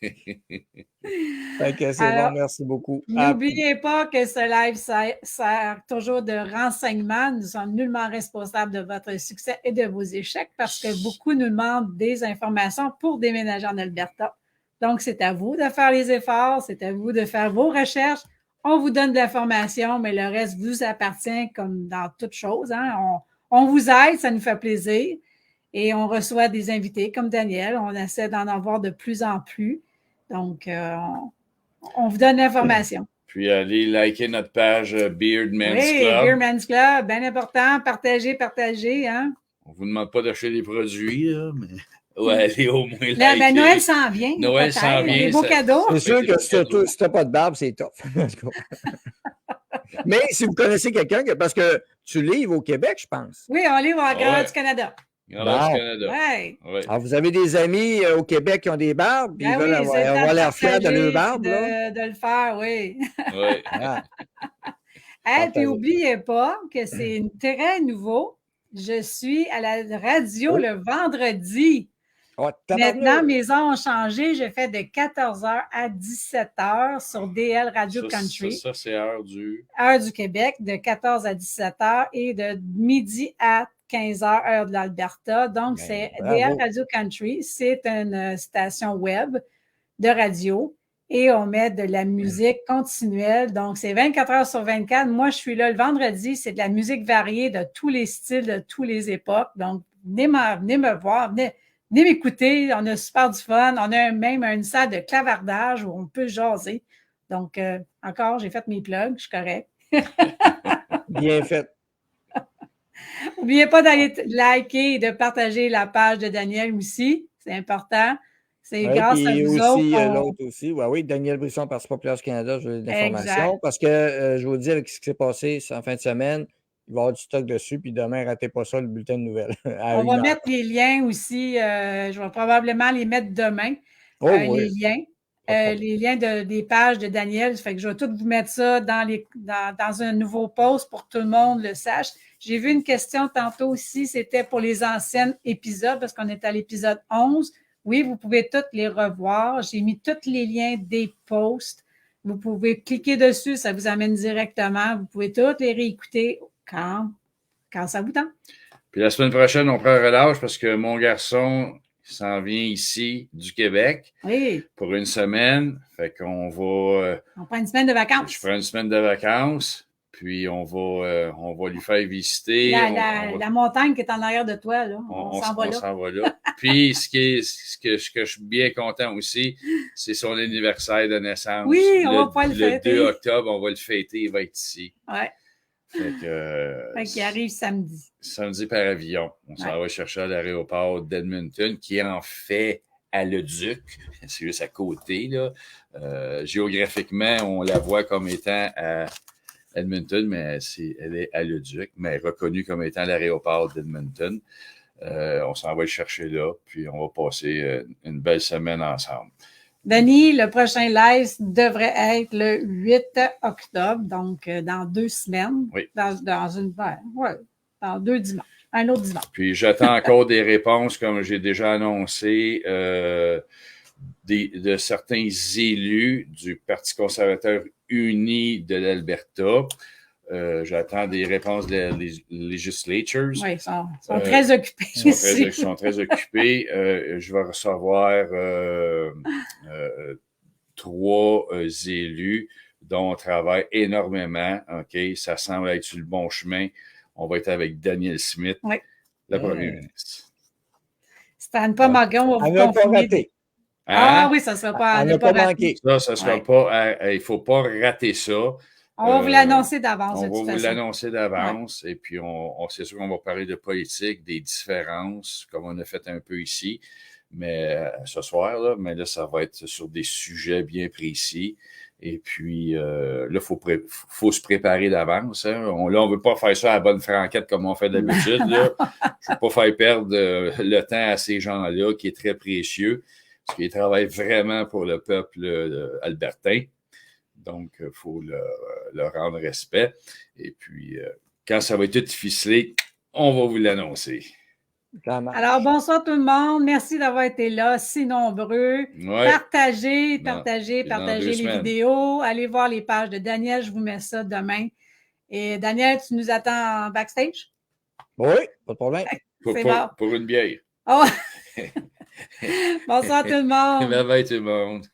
D: Fait que c'est
B: Alors,
D: bon, merci beaucoup.
B: N'oubliez pas que ce live sert toujours de renseignement. Nous sommes nullement responsables de votre succès et de vos échecs parce que beaucoup nous demandent des informations pour déménager en Alberta. Donc, c'est à vous de faire les efforts, c'est à vous de faire vos recherches. On vous donne de l'information, mais le reste vous appartient comme dans toute chose. Hein? On vous aide, ça nous fait plaisir. Et on reçoit des invités comme Daniel. On essaie d'en avoir de plus en plus. Donc, on vous donne l'information.
C: Puis allez liker notre page Beard Men's
B: Oui,
C: Club.
B: Beer Man's Club, bien important. Partagez, hein?
C: On vous demande pas d'acheter des produits, là, mais allez au moins liker.
B: Là, ben, Noël s'en vient.
C: Noël
B: peut-être.
C: s'en vient,
B: Des beaux
C: ça-
B: cadeaux.
D: C'est sûr que
C: cadeau.
D: si tu n'as pas de barbe, c'est tough. Mais si vous connaissez quelqu'un, parce que tu livres au Québec, je pense.
B: Oui, on livre à Grandeur
C: Ouais.
B: du Canada.
C: Grandeur
D: Bon.
C: du Canada.
B: Oui.
C: Ouais.
D: Alors, vous avez des amis au Québec qui ont des barbes, puis ils veulent
B: Ben oui, c'est
D: avoir l'air fiers de leur barbe.
B: de,
D: Là.
B: de le faire, oui.
C: Ouais.
D: Ah,
B: Hey, puis
D: Partagez.
B: n'oubliez pas que c'est très nouveau. Je suis à la radio
D: Oui.
B: le vendredi.
D: oh, tabarnak.
B: Maintenant, mes heures ont changé. Je fais de 14h à 17h sur DL Radio Country.
C: Ça, c'est heure du...
B: Heure du Québec, de 14 à 17h et de midi à 15h, heure de l'Alberta. Donc,
D: Ben,
B: c'est
D: bravo.
B: DL Radio Country. C'est une station web de radio et on met de la musique continuelle. Donc, c'est 24 heures sur 24. Moi, je suis là le vendredi. C'est de la musique variée de tous les styles, de toutes les époques. Donc, venez me voir, venez m'écouter. On a super du fun. On a même une salle de clavardage où on peut jaser. Donc, encore, j'ai fait mes plugs. Je suis correct.
D: Bien fait.
B: N'oubliez pas d'aller liker et de partager la page de Daniel aussi. C'est important. C'est
D: Oui,
B: grâce à
D: puis
B: vous
D: aussi,
B: autres.
D: l'autre aussi. Oui, Daniel Brisson, Parti populaire du Canada, je veux des informations.
B: Exact.
D: Parce que je vous dis, avec ce qui s'est passé en fin de semaine, il va y avoir du stock dessus, puis demain, ratez pas ça, le bulletin de nouvelles.
B: On va mettre les liens aussi. Je vais probablement les mettre demain.
D: Oh, oui.
B: Les liens. Les liens des pages de Daniel. Fait que je vais tout vous mettre ça dans un nouveau post pour que tout le monde le sache. J'ai vu une question tantôt aussi, c'était pour les anciens épisodes, parce qu'on est à l'épisode 11. Oui, vous pouvez tous les revoir. J'ai mis tous les liens des posts. Vous pouvez cliquer dessus, ça vous amène directement. Vous pouvez tous les réécouter quand ça vous tente.
C: Puis la semaine prochaine, on prend un relâche parce que mon garçon s'en vient ici du Québec
B: Oui,
C: pour une semaine. Fait qu'on va...
B: on prend une semaine de vacances.
C: je prends une semaine de vacances, puis on va lui faire visiter.
B: La montagne qui est en arrière de toi, là, on s'en va
C: on
B: là.
C: s'en va là. Puis ce que je suis bien content aussi, c'est son anniversaire de naissance.
B: Oui, on va pouvoir le fêter.
C: 2 octobre, on va le fêter, il va être ici.
B: Ouais.
C: Fait que,
B: Fait qu'il arrive samedi.
C: samedi par avion. On s'en va chercher à l'aéroport d'Edmonton, qui est en fait à Leduc. C'est juste à côté, là. Géographiquement, on la voit comme étant à Edmonton, mais elle est à Leduc, mais reconnue comme étant l'aéroport d'Edmonton. On s'en va le chercher là, puis on va passer une belle semaine ensemble.
B: Denis, le prochain live devrait être le 8 octobre, donc dans 2 semaines.
C: Oui.
B: Dans 2 dimanches. Un autre dimanche.
C: Puis j'attends encore des réponses, comme j'ai déjà annoncé, de certains élus du Parti conservateur uni de l'Alberta. J'attends des réponses des legislatures.
B: Oui, ils sont très occupés ici.
C: Ils sont très occupés. Je vais recevoir 3 élus dont on travaille énormément. OK, ça semble être sur le bon chemin. On va être avec Danielle Smith,
B: Oui.
C: la première ministre.
B: C'est à ne pas manquer, on va
D: Elle
B: vous
D: n'a pas
B: confirmer.
D: raté.
B: Ah
C: Hein?
B: oui, ça ne sera pas, à
D: Elle
B: ne
D: n'a
B: pas
D: pas
B: rater.
D: manqué.
C: Ça sera
B: Ouais.
C: pas. Il ne faut pas rater ça.
B: On va vous l'annoncer d'avance,
C: On
B: de
C: va
B: toute
C: vous
B: façon.
C: l'annoncer d'avance. Et puis, c'est sûr qu'on va parler de politique, des différences, comme on a fait un peu ici. Mais ce soir, là, ça va être sur des sujets bien précis. Et puis, là, il faut se préparer d'avance. Hein. On ne veut pas faire ça à la bonne franquette comme on fait d'habitude. Là. Je ne veux pas faire perdre le temps à ces gens-là, qui est très précieux, parce qu'ils travaillent vraiment pour le peuple albertain. Donc, il faut leur rendre respect. Et puis, quand ça va être tout ficelé, on va vous l'annoncer.
B: Alors, bonsoir tout le monde. Merci d'avoir été là, si nombreux.
C: Ouais.
B: Partagez
C: Dans
B: les
C: 2 semaines.
B: vidéos. Allez voir les pages de Daniel. Je vous mets ça demain. Et Daniel, tu nous attends en backstage?
D: Oui, pas de problème.
B: C'est bon.
C: Pour une bière.
B: Oh. Bonsoir tout le monde.
C: Bye bye tout le monde.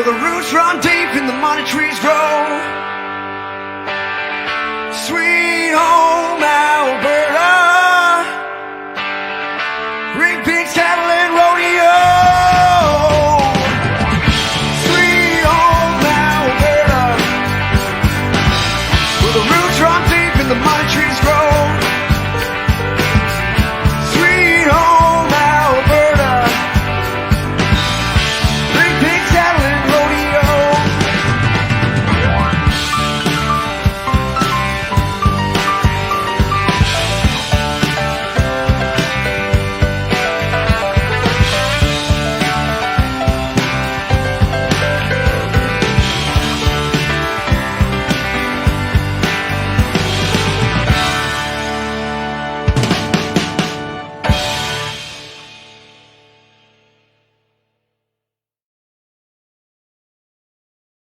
A: where the roots run deep and the money trees grow. Sweet home